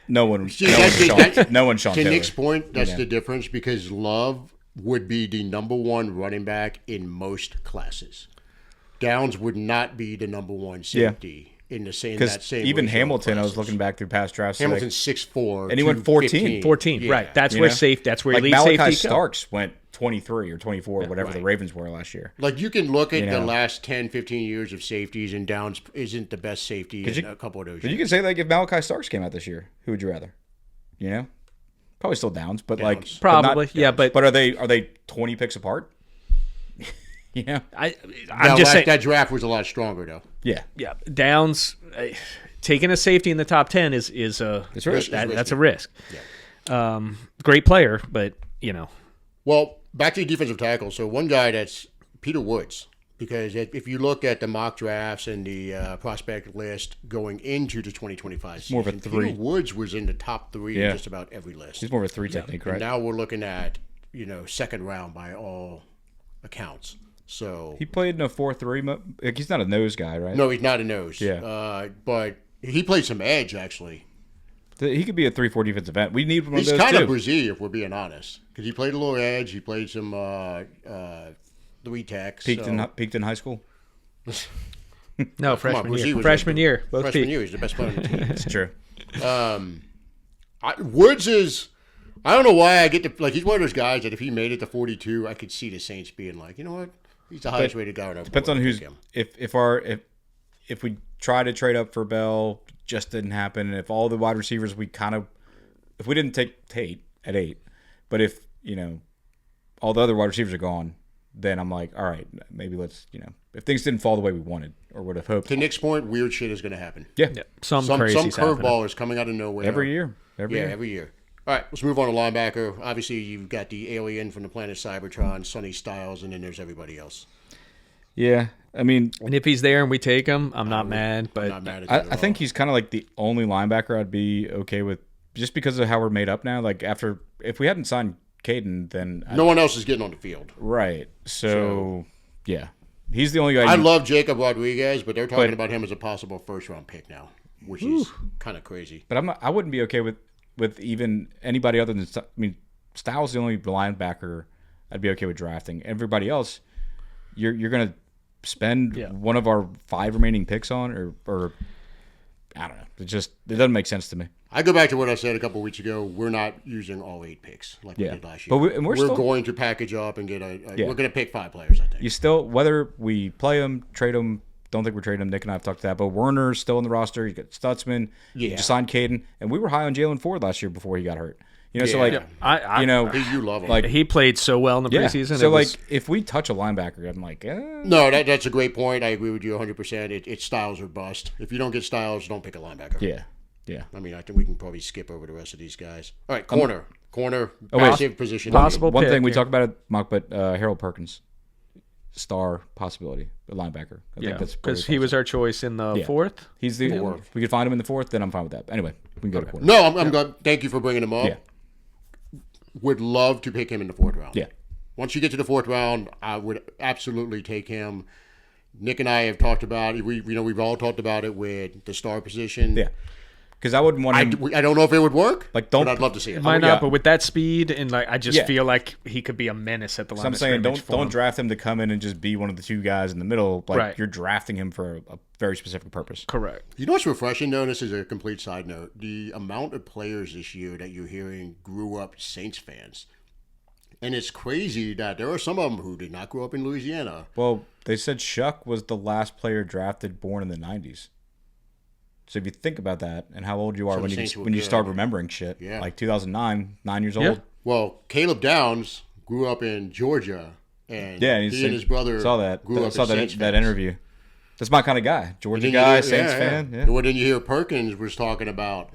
No one. See, No that's one's the- Sean, no one's Sean To Taylor. Nick's point, that's Yeah. the difference because Love would be the number one running back in most classes. Downs would not be the number one safety in the same that Because same even ratio of Hamilton, I was classes. looking back through past drafts. Hamilton's 6'4", And he went 14. 14, Yeah. right. That's you where know? safe. That's where like elite Malachi safety go. Starks went 23 or 24, whatever the right. Ravens were last year. Like you can look at You the know? last 10, 15 years of safeties, and Downs isn't the best safety in a couple of those. But you years. can say like if Malachi Starks came out this year, who would you rather? You know, probably still Downs, but like Downs. Probably, yeah, but are they 20 picks apart? You know, I'm Now, just saying. that draft was a lot stronger though. yeah. Yeah, Downs taking a safety in the top 10 is a It's risky. that's a risk. Great player, but you know, Well, back to the defensive tackle. So one guy that's Peter Woods, because if you look at the mock drafts and the prospect list going into the 2025 season, more of a three. Peter Woods was in the top three Yeah. in just about every list. He's more of a 3 technique, And right? now we're looking at second round by all accounts. So He played in a 4-3. Like he's not a nose guy, right? no, he's not a nose. Yeah. But he played some edge actually. He could be a 3-4 defensive end. We need one He's of those kind too. of Brazil, if we're being honest, because he played a little edge. He played some three techs. Peaked in high school. no Come on, freshman Brazil year. was Freshman like- year, both Freshman peak. year, he's the best player on the team. It's true. Woods is. I don't know why I get to like. He's one of those guys that if he made it to 42, I could see the Saints being like, you know what, he's the highest rated guy on our Depends board. on who's Pick him. if we try to trade up for Bell, just didn't happen. And if all the wide receivers if we didn't take Tate at 8, but if all the other wide receivers are gone, then I'm like, all right, maybe let's if things didn't fall the way we wanted or would have hoped. To Nick's point, weird shit is going to happen. Yeah, Some Some crazy's happening. curveball is coming out of nowhere every year. Every year. Every year. All right, let's move on to linebacker. Obviously, you've got the alien from the planet Cybertron, Sonny Styles, and then there's everybody else. Yeah, I mean, And if he's there and we take him, I'm not mad. But I'm not mad at that at I think all. he's kind of like the only linebacker I'd be okay with, just because of how we're made up now. Like if we hadn't signed Caden, then no one else is getting on the field. right. So yeah, he's the only guy. I love Jacob Rodriguez, but they're talking about him as a possible first-round pick now, which is kind of crazy. But I wouldn't be okay with even anybody other than. I mean, Styles the only linebacker I'd be okay with drafting. Everybody else, you're gonna spend one of our 5 remaining picks on, or I don't know. It doesn't make sense to me. I go back to what I said a couple weeks ago. We're not using all 8 picks like we did last year. But we're still- going to package up and get we're going to pick 5 players, I think. You still, whether we play him, trade him, don't think we're trading him. Nick and I have talked to that. But Werner's still in the roster. You got Stutzman. You just signed Caden, and we were high on Jalen Ford last year before he got hurt. So like, I You love him. like he played so well in the yeah. preseason. So it was- like, if we touch a linebacker, I'm like, No, that's a great point. I agree with you 100%. It's Styles or bust. If you don't get Styles, don't pick a linebacker. yeah. I mean, I think we can probably skip over the rest of these guys. All right, corner, wait. passive position. Possible One pick, thing we yeah. talked about it, Mock, but Harold Perkins, star possibility, a linebacker. I think that's because he was our choice in the fourth. He's the fourth. We could find him in the 4th, then I'm fine with that. Anyway, we can go to corner. No, I'm good. Thank you for bringing him up. Yeah. Would love to pick him in the 4th round. Yeah. Once you get to the 4th round, I would absolutely take him. Nick and I have talked about it. We've all talked about it with the star position. Yeah. Because I wouldn't want him. I don't know if it would work. Like, don't- but I'd love to see it. Might yeah. not, but with that speed and like, I just Yeah. feel like he could be a menace at the line. I'm of saying scrimmage for don't him. draft him to come in and just be one of the 2 guys in the middle. Like Right. you're drafting him for a very specific purpose. Correct. You know what's refreshing, though? This is a complete side note. The amount of players this year that you're hearing grew up Saints fans. And it's crazy that there are some of them who did not grow up in Louisiana. Well, they said Shuck was the last player drafted born in the 90s. So if you think about that and how old you are So when the you Saints were when you good. start remembering shit, Yeah. like 2009, 9 years Yeah. old. Well, Caleb Downs grew up in Georgia, and Yeah, he and his brother saw that. grew up saw as Saints that fans. interview. That's my kind of guy. Georgia Then you guy, hear- Saints yeah, fan. yeah. Yeah. Well, then you hear Perkins was talking about,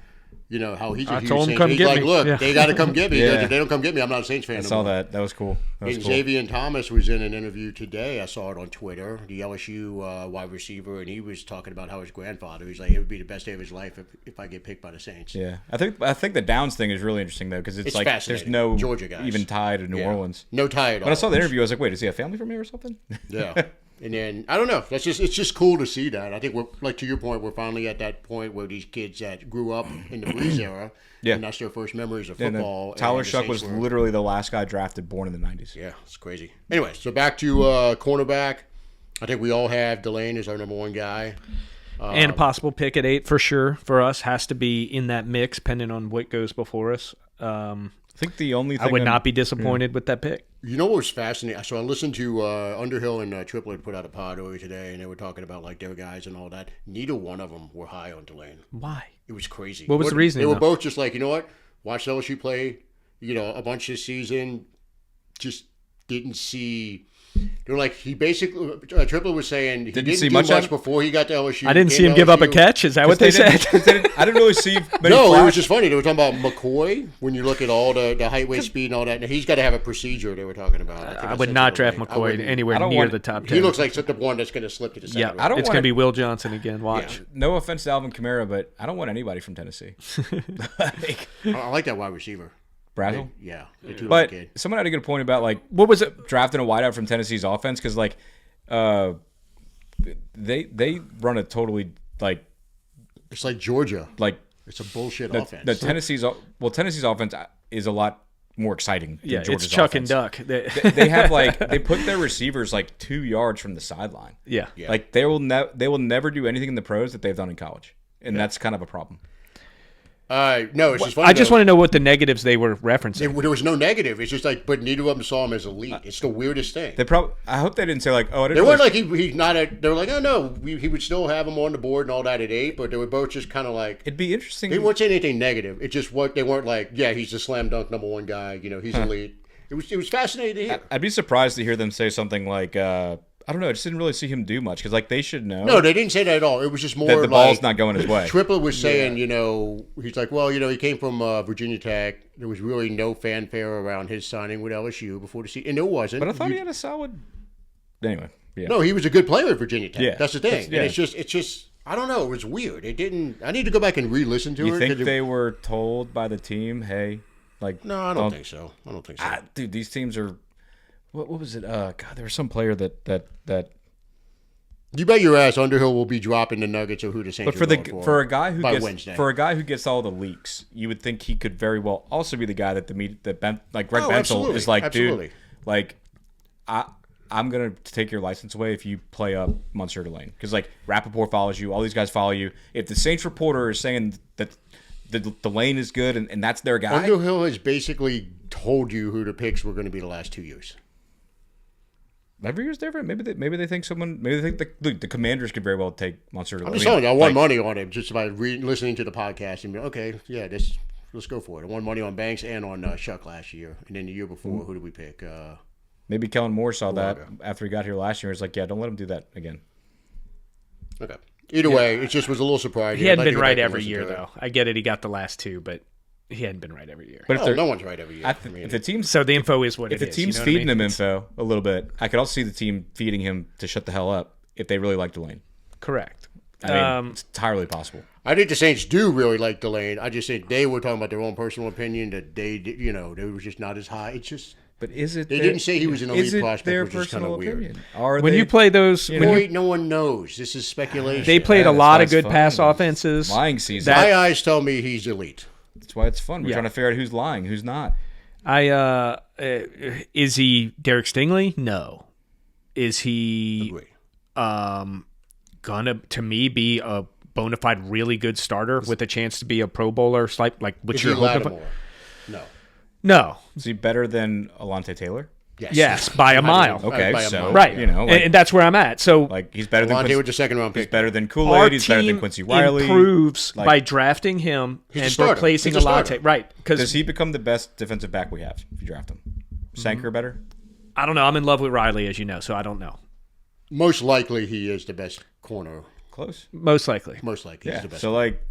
You know how he's a I huge told him Saints. come He's get like, me. look, Yeah. they got to come get me. Yeah. If they don't come get me, I'm not a Saints fan. I no saw more. that. That was cool. That was And cool. Xavier Thomas was in an interview today. I saw it on Twitter. The LSU wide receiver, and he was talking about how his grandfather. He's like, it would be the best day of his life if I get picked by the Saints. Yeah, I think the Downs thing is really interesting though because it's It's like there's fascinating. no Georgia guys. even tie to New Yeah. Orleans. No tie at all. When I saw the interview, I was like, wait, is he a family from here or something? Yeah. And then I don't know. It's just cool to see that. I think we're like to your point. We're finally at that point where these kids that grew up in the Breeze era, Yeah. and that's their first memories of And, football. Tyler and the Shuck Saints was were- literally the last guy drafted born in the 90s. Yeah, it's crazy. Anyway, so back to cornerback. I think we all have Delane as our number one guy. And a possible pick at 8 for sure for us has to be in that mix, depending on what goes before us. I think the only thing I would not be disappointed with that pick. You know what was fascinating? So I listened to Underhill and Triplet put out a pod earlier today, and they were talking about like their guys and all that. Neither one of them were high on Delane. Why? It was crazy. What was the reasoning, They were though? both just like, you know what? Watched LSU play, a bunch this season. Just didn't see. They were like, he basically, Triplet was saying he didn't see do much much of- before he got to LSU. I didn't Came see him to give up a LSU. catch. Is that what they said? I didn't really see many No, it was flashes. just funny. They were talking about McCoy when you look at all the height, weight, speed, and all that. And he's got to have a procedure. They were talking about. think I I would said not something draft like- I McCoy wouldn't- anywhere I don't near want- the top 10. He looks like the one that's going to slip to the second. Yeah, round. I don't it's wanna- going to be Will Johnson again. Watch. No offense to Alvin Kamara, but I don't want anybody from Tennessee. Like, I like that wide receiver. Brazzle. Yeah, the two But kid. someone had a good point about like What was it? drafting a wideout from Tennessee's offense because like they run a totally like It's like Georgia. It's a bullshit offense. the Tennessee's offense is a lot more exciting. Than Yeah, Georgia's it's Chuck offense. and Duck. They have like they put their receivers like 2 yards from the sideline. Yeah. Like they will never do anything in the pros that they've done in college, and that's kind of a problem. No, it's just funny. I just want to know what the negatives they were referencing. There was no negative. It's just like, but neither of them saw him as elite. It's the weirdest thing. I hope they didn't say like, oh, I didn't They really weren't like he's not. They were like, oh no, he would still have him on the board and all that at 8. But they were both just kind of like. It'd be interesting. They weren't saying anything negative. It's just what they weren't like. Yeah, he's a slam dunk number one guy. He's elite. It was fascinating to hear. I'd be surprised to hear them say something like, I don't know. I just didn't really see him do much because like they should know. No, they didn't say that at all. It was just more that the like ball's not going his way. Triplet was saying, he's like, well, he came from Virginia Tech. There was really no fanfare around his signing with LSU before the season, and there wasn't. But I thought he had a solid. Anyway, yeah. No, he was a good player at Virginia Tech. Yeah. That's the thing. Yeah. And it's just, I don't know. It was weird. It didn't. I need to go back and re-listen to You it. think 'cause it- they were told by the team, hey, like? No, I don't think so. Dude, these teams are. What was it? God, there was some player that. You bet your ass Underhill will be dropping the nuggets of who the Saints But are going for a guy who by gets Wednesday. for a guy who gets all the leaks, you would think he could very well also be the guy that Greg Bensel absolutely. is like, Absolutely. dude, like I'm gonna take your license away if you play up Monsieur Delane because like Rappaport follows you, all these guys follow you. If the Saints reporter is saying that the lane is good and that's their guy, Underhill has basically told you who the picks were going to be the last 2 years. every year's different. Maybe they think the Commanders could very well take Monsieur Delane. I'm just telling you, I won money on him just by listening to the podcast and be okay, yeah, let's go for it. I won money on Banks and on Shuck last year, and then the year before, who did we pick? Maybe Kellen Moore saw that after he got here last year. He's like, yeah, don't let him do that again. Okay. Either way, it just was a little surprising. He hadn't I'd like been to go right back and every listen year, to it. though. I get it. He got the last 2, but he hadn't been right every year. But No one's right every year. if the team's So the info is what if it the is. team's you know what I feeding mean? him info a little bit, I could also see the team feeding him to shut the hell up if they really like Delane. Correct. I mean, it's entirely possible. I think the Saints do really like Delane. I just said they were talking about their own personal opinion that they were just not as high. It's just But is it? They didn't say he was an elite prospect, Their which is kinda personal weird. opinion. Are When they, you play those, when boy, you, no one knows. This is speculation. they played Yeah, a that's lot why of good it's pass fun. offenses. lying season? My eyes tell me he's elite. That's why it's fun. We're Yeah. trying to figure out who's lying, who's not. Is he Derek Stingley? No. Is he Agree. gonna to me be a bona fide really good starter with a chance to be a Pro Bowler, like which Is you're he hoping for? Lattimore? No. No. Is he better than Alontae Taylor? Yes, by a mile. Okay, By a so mile. Right. you know, and that's where I'm at. So like he's better than Alontae Quincy, with the second round he's pick. better than our Kool-Aid. He's better than team Quincy Riley. improves Like- by drafting him a and starter. replacing He's a Alontae. starter. Right. Does Because he become the best defensive back we have if you draft him? Sanker better? I don't know. I'm in love with Riley, as you know, so I don't know. Most likely he is the best corner. Close. Most likely. Most likely he's Yeah. the best. So like,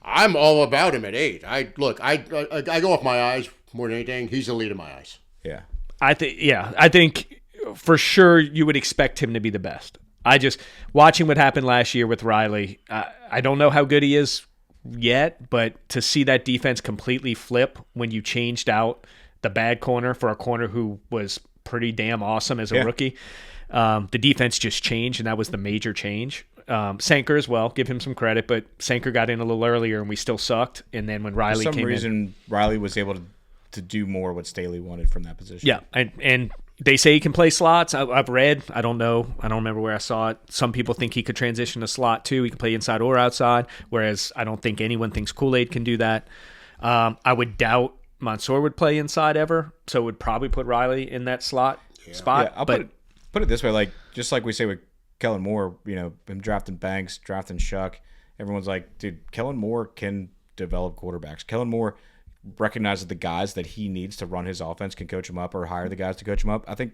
I'm all about him at 8. I go off my eyes more than anything. He's the lead of my eyes. Yeah. I think for sure you would expect him to be the best. I just watching what happened last year with Riley. I don't know how good he is yet, but to see that defense completely flip when you changed out the bad corner for a corner who was pretty damn awesome as a rookie, the defense just changed, and that was the major change. Sanker as well, give him some credit, but Sanker got in a little earlier and we still sucked. And then when Riley came in, for some reason, Riley was able to do more what Staley wanted from that position. Yeah, and they say he can play slots. I've read. I don't know. I don't remember where I saw it. Some people think he could transition to slot too. He can play inside or outside, whereas I don't think anyone thinks Kool-Aid can do that. I would doubt Mansour would play inside ever, so would probably put Riley in that slot spot. Yeah, I'll put it this way, like just like we say with Kellen Moore, him drafting Banks, drafting Shuck, everyone's like, dude, Kellen Moore can develop quarterbacks. Kellen Moore recognizes the guys that he needs to run his offense, can coach him up or hire the guys to coach him up. I think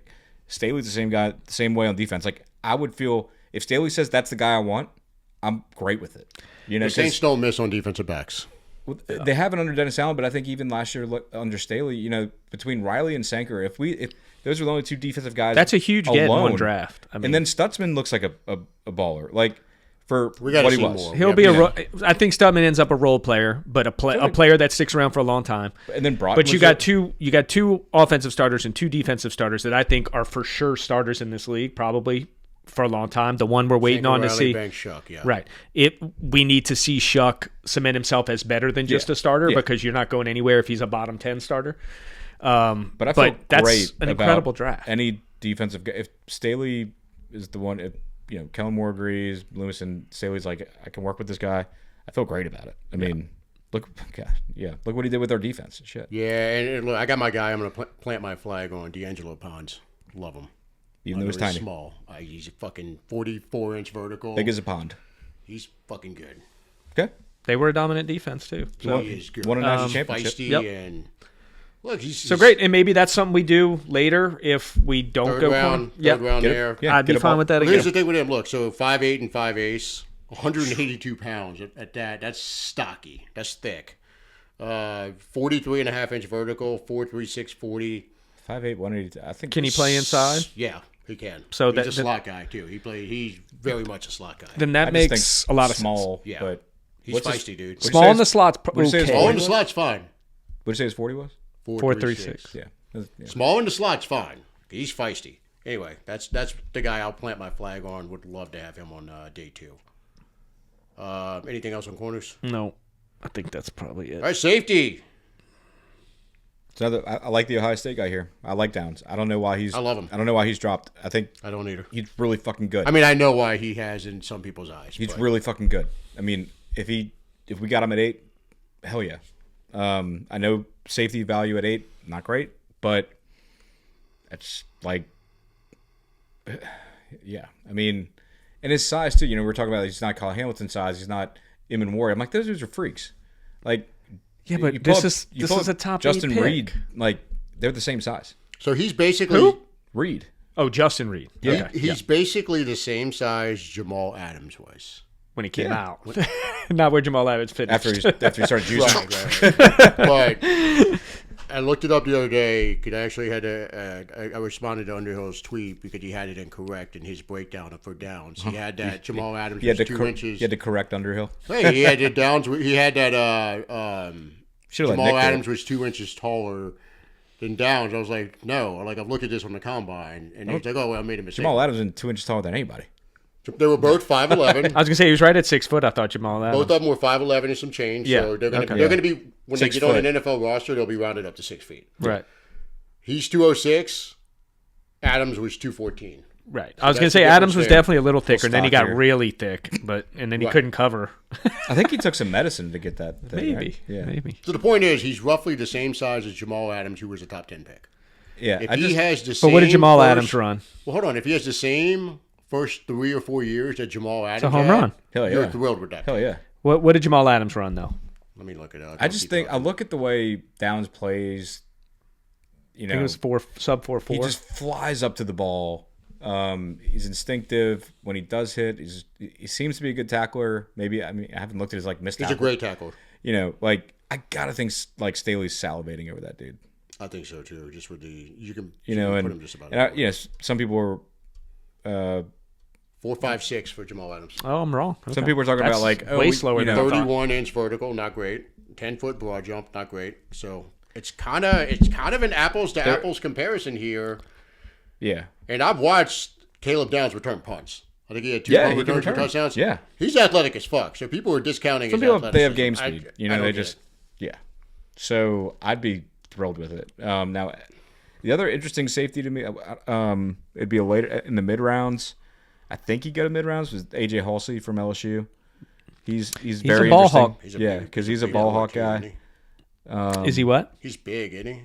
Staley's the same guy, the same way on defense. Like, I would feel if Staley says that's the guy I want, I'm great with it. The Saints don't miss on defensive backs. They haven't under Dennis Allen, but I think even last year under Staley, between Riley and Sanker, if those were the only two defensive guys, that's a huge get in one draft. And then Stutzman looks like a baller. Like for what he see was, more. He'll be I think Stutzman ends up a role player, but a player that sticks around for a long time. And then but you got two offensive starters and two defensive starters that I think are for sure starters in this league, probably for a long time. The one we're waiting on to see. Banks, Shuck, yeah. Right. We need to see Shuck cement himself as better than just a starter because you're not going anywhere if he's a bottom 10 starter. But I feel that's great an incredible draft. Any defensive guy, if Staley is the one, if Kellen Moore agrees, Lewis and Staley's like, I can work with this guy, I feel great about it. I mean, look what he did with our defense. Shit. Yeah, and look, I got my guy. I'm going to plant my flag on D'Angelo Ponds. Love him. Even though he's tiny. Small. He's a fucking 44-inch vertical. Big as a pond. He's fucking good. Okay. They were a dominant defense too. So he is good. Won a national championship. Feisty and look, he's so great. And maybe that's something we do later if we don't third go round there. Yeah, I'd be fine with that again. Here's the thing with him. Look, so 5'8" and 5'8", 182 pounds at that. That's stocky. That's thick. 43.5-inch vertical, 4'3", 640. 5'8", 182. I think. Can he play inside? Yeah, he can. So he's a slot guy too. He's very much a slot guy. Then that makes a lot of small, sense. Yeah, but he's feisty, dude. Small in the slots. Small in the slots, fine. What did you say his 40 was? 4.36. Yeah. Small in the slots, fine. He's feisty. Anyway, that's the guy I'll plant my flag on. Would love to have him on day 2. Anything else on corners? No, I think that's probably it. All right, safety. So I like the Ohio State guy here. I like Downs. I don't know why I love him. I don't know why he's dropped. I don't either. He's really fucking good. I mean, I know why he has in some people's eyes. He's really fucking good. I mean, if we got him at 8, hell yeah. I know safety value at 8, not great, but it's like, yeah. I mean, and his size too. We're talking about he's not Kyle Hamilton size. He's not Eamon Ward. I'm like, those dudes are freaks. Like, yeah, but this is a top Justin 8 pick. Reed. Like, they're the same size. So he's basically Who? Reed. Oh, Justin Reed. Yeah. He's basically the same size Jamal Adams was when he came out. Not where Jamal Adams finished. After he started juicing. But I looked it up the other day because I actually had I responded to Underhill's tweet because he had it incorrect in his breakdown for downs. He had that Jamal Adams was 2 inches. He had to correct Underhill. Hey, he had the downs. He had that Jamal Adams was 2 inches taller than Downs. I was like, no. Like, I've looked at this on the combine, and he's like, oh, well, I made a mistake. Jamal Adams is 2 inches taller than anybody. They were both 5'11". I was gonna say he was right at 6 foot. I thought Jamal Adams. Both of them were 5'11" and some change. Yeah. So they're gonna be when 6 they get foot. on an NFL roster, they'll be rounded up to 6 feet. Right. He's 206. Adams was 214. Right. So I was gonna that's the say Adams difference was there. definitely a little thicker, and then he got stockier. really thick, and then he Right. couldn't cover. I think he took some medicine to get that thing, Maybe. right? Yeah. Maybe. So the point is, he's roughly the same size as Jamal Adams, who was a top 10 pick. Yeah. If he has the same. But what did Jamal first- Adams run? Well, hold on. If he has the same first 3 or 4 years that Jamal Adams It's a home had, run. Hell yeah. you're thrilled with that. Hell yeah. What did Jamal Adams run though? Let me look it up. I just think I look at the way Downs plays. I think it was sub 4.4. he just flies up to the ball. He's instinctive when he does hit. He seems to be a good tackler. Maybe I haven't looked at his missed. He's tackle. a great tackler. I gotta think Staley's salivating over that dude. I think so too. Just with you can put him just about. Some people were 4.56 for Jamal Adams. Oh, I'm wrong. Okay. Some people were talking about way slower than 31-inch vertical, not great. 10-foot broad jump, not great. So it's kind of an apples to apples comparison here. Yeah. And I've watched Caleb Downs return punts. I think he had 2 punt returns for touchdowns. Yeah. He's athletic as fuck. So people are discounting Some his people, athleticism. they have game speed. They just, it. yeah. So I'd be thrilled with it. Now, the other interesting safety to me, it'd be later in the mid rounds. I think he got a mid rounds was AJ Halsey from LSU. He's very a ball interesting. hawk. Because he's a ball hawk guy. Is he what? He's big, isn't he?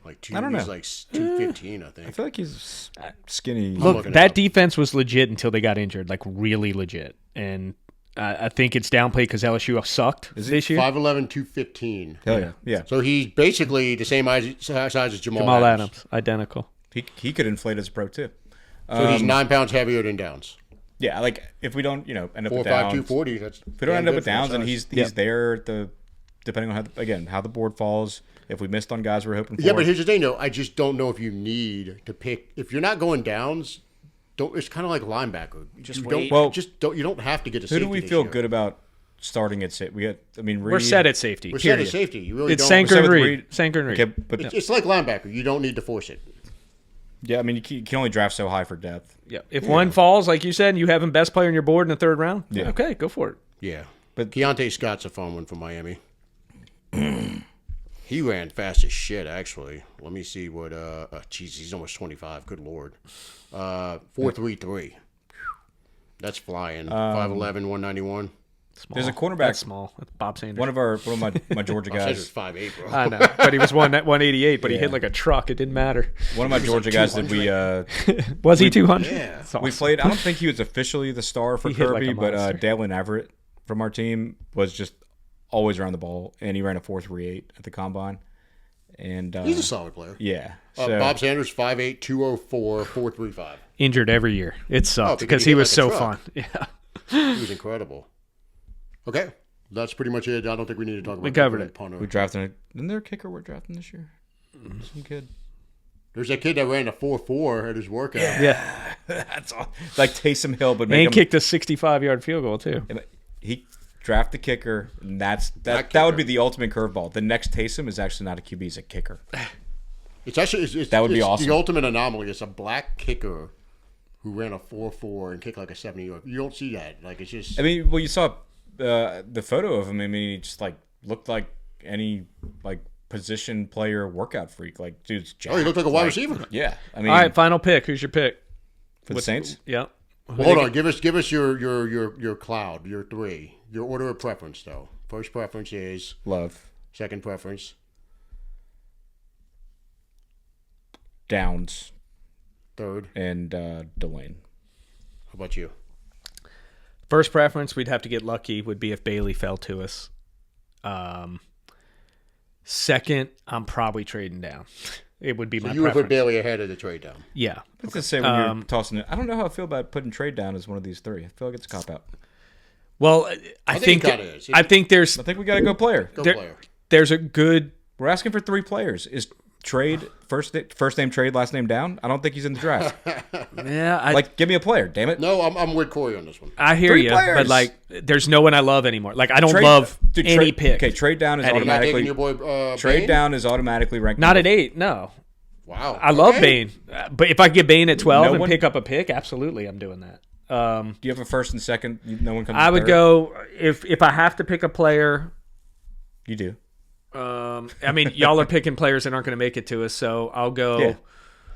I don't know. He's like 215, I think. I feel like he's skinny. Look, that defense was legit until they got injured, like really legit. And I think it's downplayed because LSU sucked this year. 5'11", 215. Hell yeah. Yeah. So he's basically the same size as Jamal Adams. Identical. He could inflate as a pro too. So he's 9 pounds heavier than Downs. Yeah, like if we don't, end up 4'5", with Downs, 240. If we don't end up with Downs, and he's there depending on how the board falls. If we missed on guys we're hoping for. Yeah, but here's the thing, though. I just don't know if you need to pick. If you're not going Downs, it's kind of like linebacker. You don't have to get a safety. Who do we feel good about starting at safety? We're set at safety. We're set at safety. You really it's don't. Sanker and Reed. Sanker and Reed. Okay, but it's like linebacker. You don't need to force it. Yeah, you can only draft so high for depth. Yeah, if one falls, like you said, and you have him best player on your board in the 3rd round, okay, go for it. Yeah, but Keontae Scott's a fun one from Miami. He ran fast as shit, actually. Let me see what. He's almost 25. Good lord. 4.33. That's flying. 5'11", 191. Small. There's a cornerback. That's small. That's Bob Sanders. One of my Georgia guys. 5'8", bro. I know, but he was 188, but he hit like a truck. It didn't matter. One of my Georgia guys that we was he 200? Yeah. Awesome. We played. I don't think he was officially the star for Kirby, like but Dalen Everett from our team was just always around the ball, and he ran a 4.38 at the combine. And he's a solid player. Yeah. So, Bob Sanders, 5'8", 204, 4.35. Injured every year. It sucked because he was so fun. Yeah. He was incredible. Okay. That's pretty much it. I don't think we need to talk about We covered it. Punter. We drafted. Isn't there a kicker we're drafting this year? Some kid. There's that kid that ran a 4.4 at his workout. Yeah. That's all. Like Taysom Hill, but and he kicked a 65-yard field goal too. He draft the kicker, and that would be the ultimate curveball. The next Taysom is actually not a QB; he's a kicker. It's actually that would be awesome. The ultimate anomaly. It's a black kicker who ran a 4.4 and kicked like a 70-yard. You don't see that. Like it's just. You saw the photo of him. He just looked like any position player workout freak. Like dude's jacked. Oh, he looked like a wide receiver. Yeah. All right, final pick. Who's your pick for the Saints? Yeah. Hold on. Give us your cloud. Your 3. Your order of preference though. First preference is Love. Second preference Downs. Third and Delane. How about you? First preference, we'd have to get lucky, would be if Bailey fell to us. Second, I'm probably trading down. It would be my you preference. would put Bailey ahead of the trade down. Yeah. Let's just say when you're tossing it. I don't know how I feel about putting trade down as one of these 3. I feel like it's a cop out. Well, I think I think we got to go player. Player. There's a good. We're asking for 3 players. Is trade first name trade, last name down? I don't think he's in the draft. Yeah, give me a player, damn it. No, I'm with Corey on this one. I hear 3 you, players. but there's no one I love anymore. I don't love any pick. Okay, trade down is automatically. Your boy, trade Bain? down is automatically ranked. Not at 8. No. Wow. I love Bain, but if I get Bain at 12 and pick up a pick, absolutely, I'm doing that. Do you have a first and second? No one comes. I would go if I have to pick a player. You do. Y'all are picking players that aren't going to make it to us, so I'll go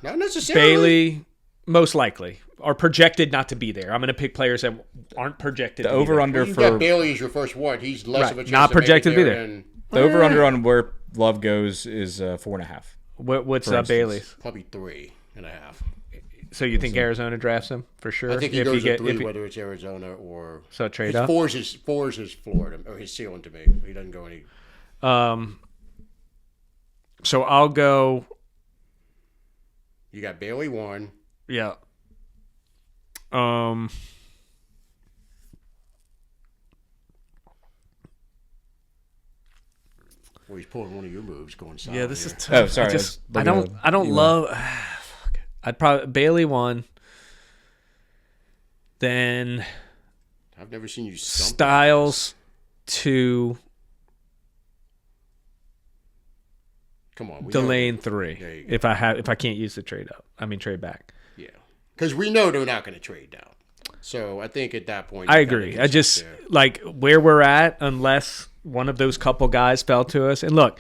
Not necessarily. Bailey, most likely, or projected not to be there. I'm going to pick players that aren't projected the to be there. over-under You for got Bailey as your first one. He's less of a chance not projected to be there. than the over-under on where Love goes is 4.5. What's Bailey's? probably 3.5. So you think Arizona drafts him for sure? I think he goes with 3, whether it's Arizona or trade up. 4 is his floor or his ceiling to me. He doesn't go any. So I'll go. You got Bailey 1. Yeah. Well, he's pulling one of your moves, going south. Yeah, this is here. tough. Oh, sorry. I don't love. Fuck. I'd probably Bailey 1. Then I've never seen you stump Styles 2. Come on, Delane There 3. you go. If I can't use the trade back. Yeah, because we know they're not going to trade down. So I think at that point, I you gotta agree. do I just something there. like where we're at, unless one of those couple guys fell to us. And look,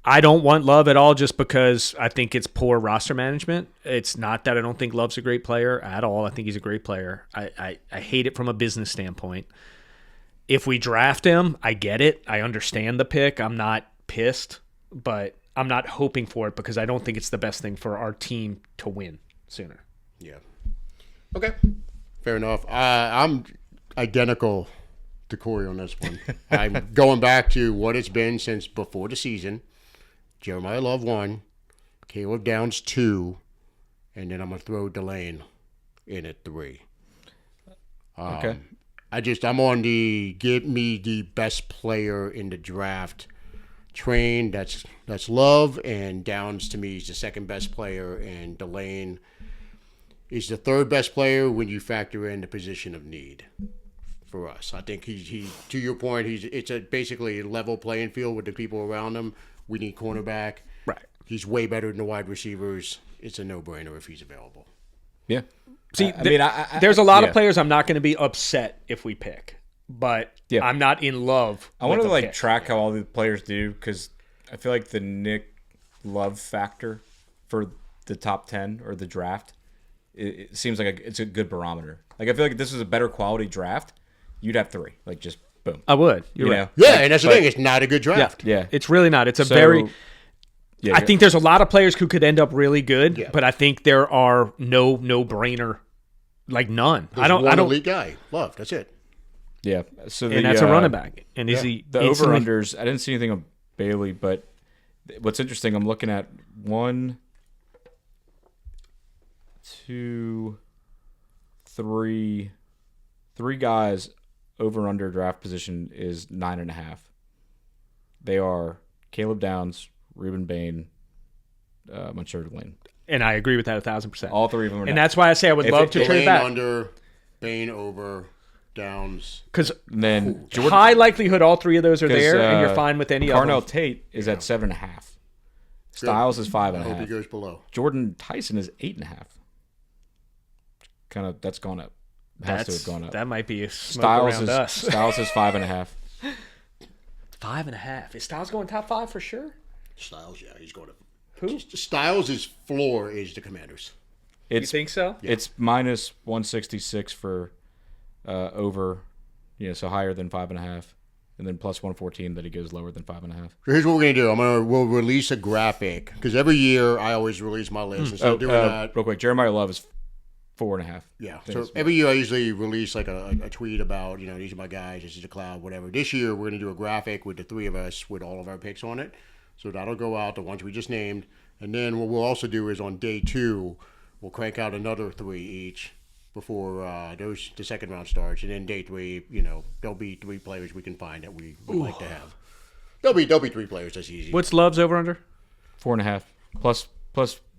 I don't want Love at all just because I think it's poor roster management. It's not that I don't think Love's a great player at all. I think he's a great player. I hate it from a business standpoint. If we draft him, I get it. I understand the pick. I'm not pissed, but I'm not hoping for it because I don't think it's the best thing for our team to win sooner. Yeah. Okay. Fair enough. I'm identical to Corey on this one. I'm going back to what it's been since before the season. Jeremiah Love 1, Caleb Downs 2, and then I'm going to throw Delane in at 3. Okay. I'm on the give me the best player in the draft train. That's Love, and Downs to me is the second best player, and Delane is the third best player when you factor in the position of need for us. I think he to your point, it's basically a level playing field with the people around him. We need cornerback. Right. He's way better than the wide receivers. It's a no-brainer if he's available. Yeah. See, I there's a lot of yeah. players I'm not going to be upset if we pick, but Yeah. I'm not in love. I want with to the like pick. track how all the players do because I feel like the Nick Love factor for the top 10 or the draft, it seems like it's a good barometer. Like I feel like if this was a better quality draft, you'd have 3. Like just boom. I would. You're You right. know? Yeah, Like, and that's the but- thing. It's not a good draft. Yeah. It's really not. It's a So- very. Yeah, I think there's a lot of players who could end up really good, Yeah. but I think there are no brainer, like none. There's I don't. one elite guy. Love. That's it. Yeah. So And that's a running back. And is he The instantly- over-unders, I didn't see anything on Bailey, but what's interesting, I'm looking at 1, 2, 3 guys over-under draft position is 9.5. They are Caleb Downs, Reuben Bain, Muncher Lane. And I agree with that 1,000%. All 3 of them are And that's why I say I would love to trade Delane back under, Bain over, Downs. because And then Jordan, high likelihood all 3 of those are 'cause, there, and you're fine with any Carnell of them. Tate is at 7.5. Styles is I hope he 5.5. goes below. Jordan Tyson is 8.5. That's gone up. Has to have gone up. That might be a smoke Styles around is us. Styles is 5.5. 5.5. Is Styles going top 5 for sure? Styles, yeah, he's going to. Who? Styles' floor is the Commanders. You It's think so? it's minus 166 for over, so higher than 5.5, and then plus 114 that he goes lower than 5.5. So here's what we're gonna do. We'll release a graphic because every year I always release my list. Instead of doing that, Real quick, Jeremiah Love is 4.5. yeah. So Thanks. every year I usually release like a tweet about these are my guys, this is the cloud, whatever. This year we're gonna do a graphic with the 3 of us with all of our picks on it. So that'll go out, the ones we just named, and then what we'll also do is on day 2 we'll crank out another 3 each before the second round starts, and then day 3, there'll be 3 players we can find that we would like to have. There'll be 3 players. That's easy. What's Love's over under? 4.5 plus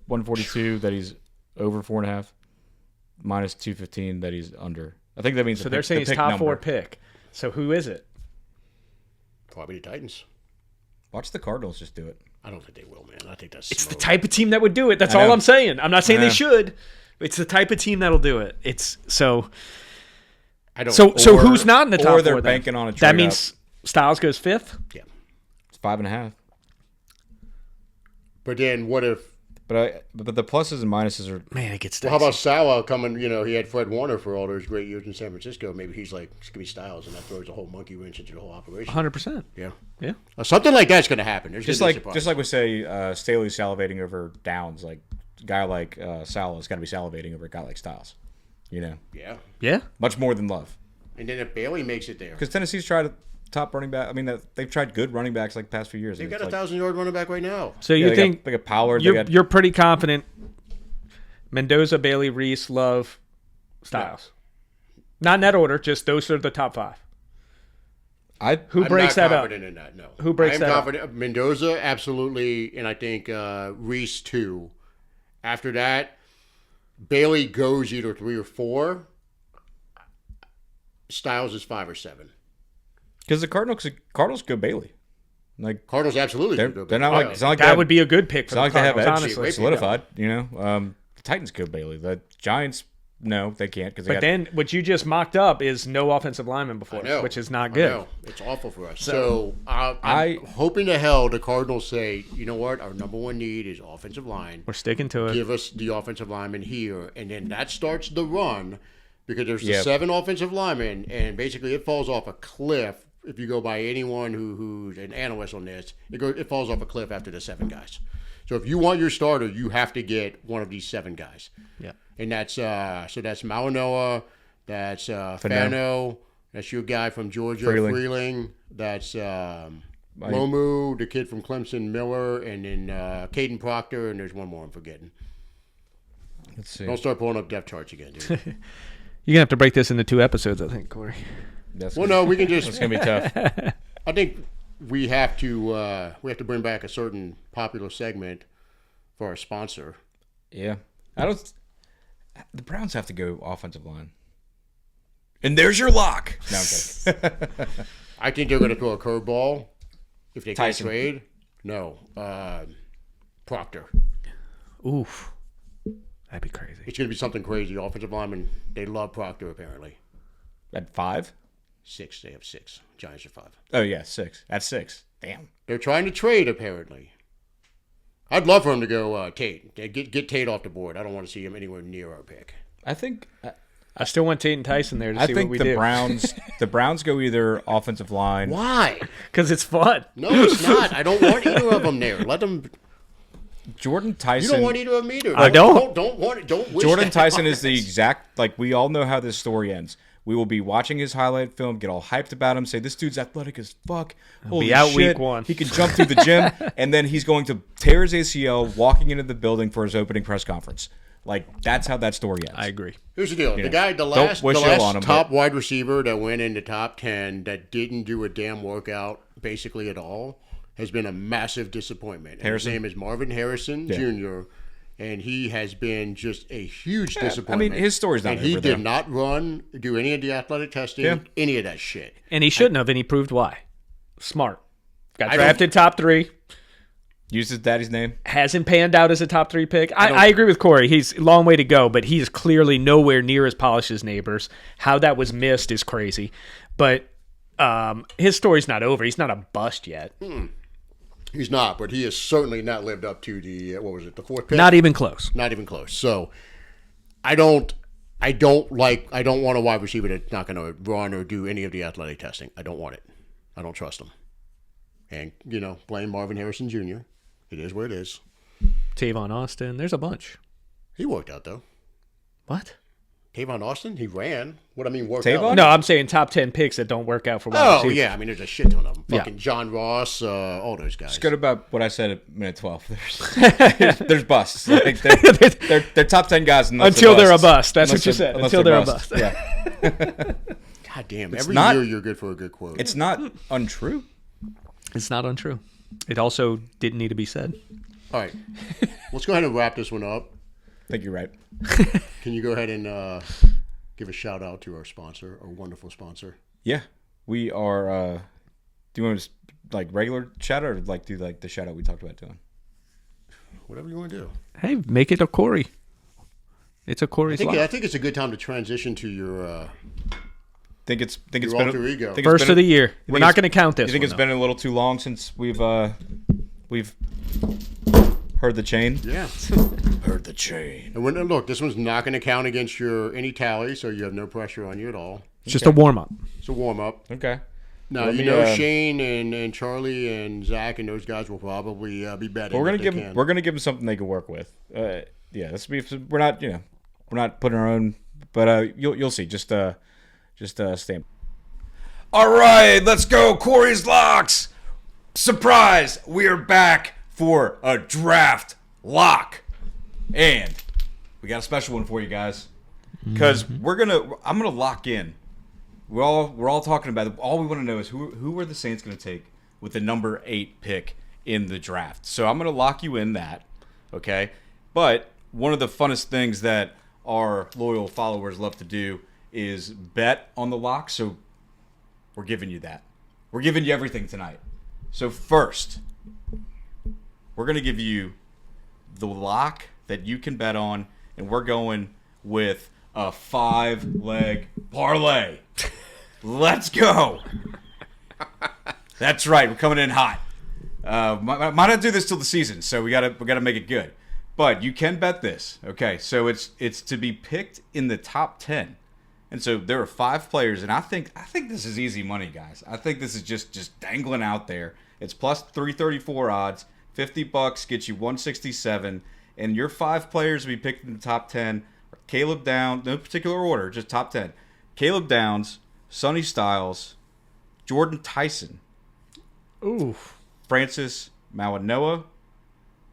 142 that he's over 4.5, minus 215 that he's under. I think that means So they're saying he's top 4 pick. So who is it? Probably the Titans. Watch the Cardinals just do it. I don't think they will, man. I think that's It's the smoke. type of team that would do it. That's I all know. I'm saying. I'm not saying I they know. should. It's the type of team that'll do it. It's so. I don't. So Or- who's not in the top or 4? they're then? banking on a That trade means Styles goes 5th. Yeah. It's 5.5. But then what if? But the pluses and minuses are Man, it gets. Well, how about Salah coming? He had Fred Warner for all those great years in San Francisco. Maybe he's like, "Give me Styles," and that throws a whole monkey wrench into the whole operation. 100%? Yeah. Yeah. Something like that's going to happen. There's just gonna be a like surprise. just like we say, Staley salivating over Downs. Like a guy like Salah's got to be salivating over a guy like Styles. Yeah. Yeah. Much more than Love. And then if Bailey makes it there, Because Tennessee's tried a top running back. I mean, they've tried good running backs like the past few years. they've and got it's a like, 1,000-yard running back right now. So you they think got, they got Pollard? you're pretty confident Mendoza, Bailey, Reese, Love, Styles. Not in that order, just those are the top 5. Who I'm breaks not that up? confident in that, no. Who breaks that up? I'm confident. Mendoza, absolutely, and I think Reese, too. After that, Bailey goes either 3 or 4. Styles is 5 or 7. Because the Cardinals go Bailey. Like Cardinals absolutely they're, should go they're not Bailey. like it's not like That would be a good pick it's for not the like they have Cardinals, edge honestly. solidified. You know, the Titans go Bailey. The Giants, no, they can't because they But got then what you just mocked up is no offensive lineman before, I know. which is not I good. know. It's awful for us. So I'm hoping to hell the Cardinals say, you know what, our number one need is offensive line. We're sticking to it. Give us the offensive lineman here, and then that starts the run because there's the Yep. 7 offensive linemen, and basically it falls off a cliff. If you go by anyone who's an analyst on this, it falls off a cliff after the 7 guys. So if you want your starter, you have to get one of these 7 guys. Yeah. And that's that's Malinois, that's Fano, that's your guy from Georgia, Freeling. That's Lomu, the kid from Clemson, Miller, and then Caden Proctor, and there's one more I'm forgetting. let's see. Don't start pulling up depth charts again, dude. You're going to have to break this into 2 episodes, I think, Corey. Well, no, we can just. It's gonna be tough. I think we have to bring back a certain popular segment for our sponsor. Yeah, I don't. The Browns have to go offensive line. And there's your lock. No, I'm kidding. I think they're going to throw a curveball if they can't Tyson. trade. No, Proctor. Oof. That'd be crazy. It's going to be something crazy. Offensive linemen, they love Proctor apparently. At 5? 6, they have 6. Giants are 5. Oh yeah, 6. At 6. Damn. They're trying to trade apparently. I'd love for him to go Tate. Get Tate off the board. I don't want to see him anywhere near our pick. I think. I still want Tate and Tyson there to I see think what we the do. Browns. The Browns go either offensive line. Why? Because it's fun. No, it's not. I don't want either of them there. Let them. Jordan Tyson. You don't want either of them either. I don't. Don't want it. Don't wish Jordan that Tyson on is the us. exact, like, we all know how this story ends. We will be watching his highlight film, get all hyped about him, say, this dude's athletic as fuck. Holy be out shit. week 1. He can jump through the gym, and then he's going to tear his ACL walking into the building for his opening press conference. Like, that's how that story ends. I agree. Here's the deal. Yeah. The guy, the Don't last wish ill on him, top but- wide receiver that went in the top 10 that didn't do a damn workout basically at all has been a massive disappointment. And Harrison? his name is Marvin Harrison Jr., and he has been just a huge I disappointment. mean, his story's not And he over did there. not do any of the athletic testing, any of that shit. And he shouldn't have, and he proved why. Smart. Got I drafted top 3. Used his daddy's name. Hasn't panned out as a top 3 pick. I agree with Corey. He's a long way to go, but he's clearly nowhere near as polished as neighbors. How that was missed is crazy. But his story's not over. He's not a bust yet. He's not, but he has certainly not lived up to the, what was it, the 4th pick? Not even close. Not even close. So I don't want a wide receiver that's not going to run or do any of the athletic testing. I don't want it. I don't trust him. And, blame Marvin Harrison Jr. It is what it is. Tavon Austin. There's a bunch. He worked out, though. What? Tavon Austin, he ran. What I mean, worked Tavon? out. No, I'm saying top 10 picks that don't work out for wide Oh, receivers. yeah. I mean, there's a shit ton of them. Yeah. Fucking John Ross, all those guys. It's good about what I said at minute 12. There's busts. Like, they're top 10 guys Until they're a bust. That's Unless what you they're- said. unless Until they're a busts. bust. Yeah. God damn. Every not- year you're good for a good quote. It's not untrue. It's not untrue. It also didn't need to be said. All right. Let's go ahead and wrap this one up. I think you're right. Can you go ahead and give a shout out to our sponsor, our wonderful sponsor? Yeah. We are, do you want to like regular shout out or like do like the shout out we talked about doing? Whatever you want to do. Hey, make it a Corey. It's a Corey's I lock. think it's a good time to transition to your Think it's your been alter ego. think it's First been of the year. We're not going to count this. You think one, it's been a little too long since we've heard the chain? Yeah. Heard the chain. And look, this one's not going to count against your any tally, so you have no pressure on you at all. It's just a warm up. It's a warm up. Okay. Now Let you me, know Shane and Charlie and Zach and those guys will probably be betting. We're gonna if give they them. can. We're gonna give them something they can work with. This will be. We're not. We're not putting our own. But you'll see. Just stay. All right, let's go. Corey's locks. Surprise! We are back for a draft lock, and we got a special one for you guys. because I'm gonna lock in. We're all talking about it. All we want to know is who are the Saints going to take with the number 8 pick in the draft. So I'm going to lock you in that, okay? But one of the funnest things that our loyal followers love to do is bet on the lock. So we're giving you that. We're giving you everything tonight. So first, we're going to give you the lock that you can bet on, and we're going with a 5-leg parlay. Let's go. That's right. We're coming in hot. Might not do this till the season, so we gotta make it good. But you can bet this. Okay, so it's to be picked in the top 10, and so there are 5 players, and I think this is easy money, guys. I think this is just dangling out there. It's plus 334 odds. $50 gets you 167, and your 5 players to be picked in the top 10 are Caleb Downs, no particular order, just top 10. Caleb Downs, Sonny Styles, Jordan Tyson, Francis Mawanoa,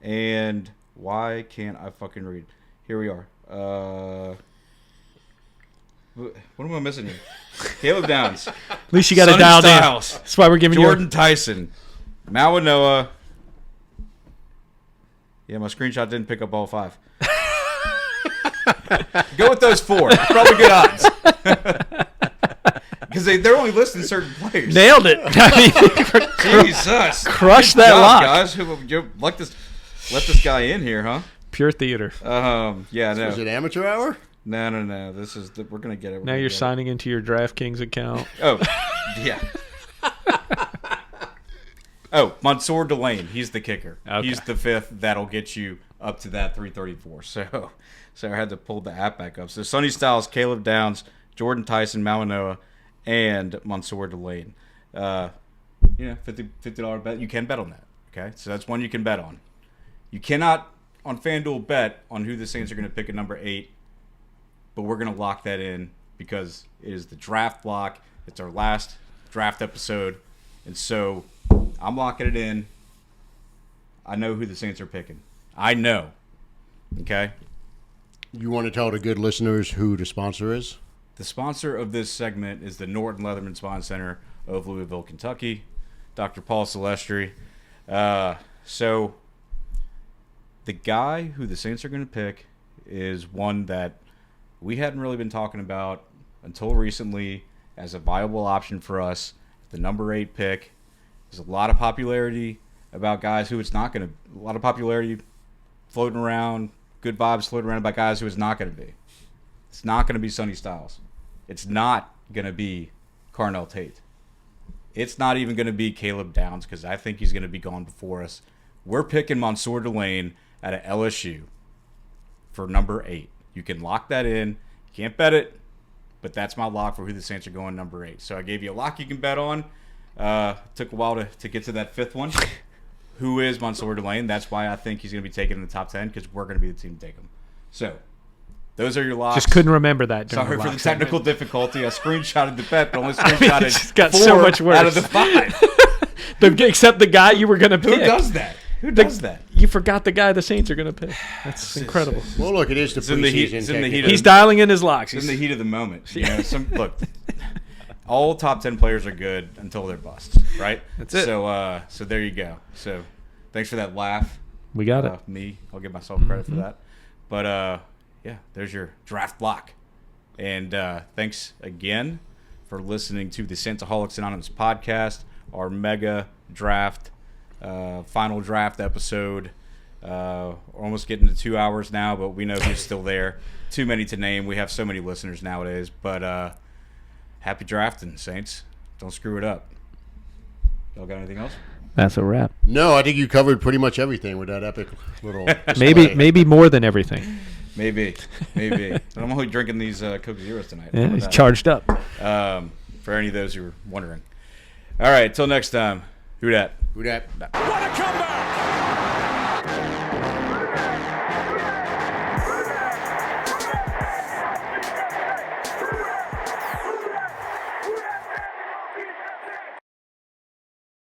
and why can't I fucking read? Here we are. What am I missing here? Caleb Downs. At least you got it dialed in. That's why we're giving Jordan Tyson, Mawanoa. Yeah, my screenshot didn't pick up all 5. Go with those 4. Probably good odds. Because they're only listing certain players. Nailed it. Jesus. Crushed Good that job, lock. guys. Let this guy in here, huh? Pure theater. Yeah, no. Is it amateur hour? No. We're going to get it. Now you're signing into your DraftKings account. Oh, yeah. Oh, Mansour Delane. He's the kicker. Okay. He's the 5th. That'll get you up to that 334. So I had to pull the app back up. So Sonny Styles, Caleb Downs, Jordan Tyson, Mawanoa, and Mansour Delane. $50 bet. You can bet on that. Okay, so that's one you can bet on. You cannot on FanDuel bet on who the Saints are going to pick at number 8, but we're going to lock that in because it is the draft block. It's our last draft episode, and so I'm locking it in. I know who the Saints are picking. I know. Okay? You want to tell the good listeners who the sponsor is? The sponsor of this segment is the Norton Leatherman Spine Center of Louisville, Kentucky. Dr. Paul Silvestri. So the guy who the Saints are going to pick is one that we hadn't really been talking about until recently as a viable option for us. The number 8 pick. There's a lot of popularity about guys who it's not going to. A lot of popularity floating around, good vibes floating around about guys who it's not going to be. It's not going to be Sonny Styles. It's not going to be Carnell Tate. It's not even going to be Caleb Downs because I think he's going to be gone before us. We're picking Mansour Delane out of LSU for number 8. You can lock that in. You can't bet it, but that's my lock for who the Saints are going number 8. So I gave you a lock you can bet on. Took a while to get to that 5th one. Who is Mansour Delane? That's why I think he's going to be taken in the top 10 because we're going to be the team to take him. So those are your locks. Just couldn't remember that. Sorry for the lock technical difficulty. I screenshotted the bet, but only screenshotted it's got 4 so much worse. out of the 5. Except the guy you were going to pick. Who does that? Who does that? You forgot the guy the Saints are going to pick. That's incredible. Well, look, it is the preseason. It's in the heat. He's dialing in his locks. It's in the heat of the moment. You know, look, all top 10 players are good until they're busts, right? That's it. So there you go. So thanks for that laugh. We got it. I'll give myself credit for that. But yeah, there's your draft block. And thanks again for listening to the Saintsaholics Anonymous podcast, our mega draft, final draft episode. We're almost getting to 2 hours now, but we know who's still there. Too many to name. We have so many listeners nowadays. But happy drafting, Saints. Don't screw it up. Y'all got anything else? That's a wrap. No, I think you covered pretty much everything with that epic little Maybe more than everything. Maybe. I'm only drinking these Coke Zeros tonight. Yeah, he's charged up. For any of those who are wondering. All right, till next time. Who dat? Who dat? What a comeback!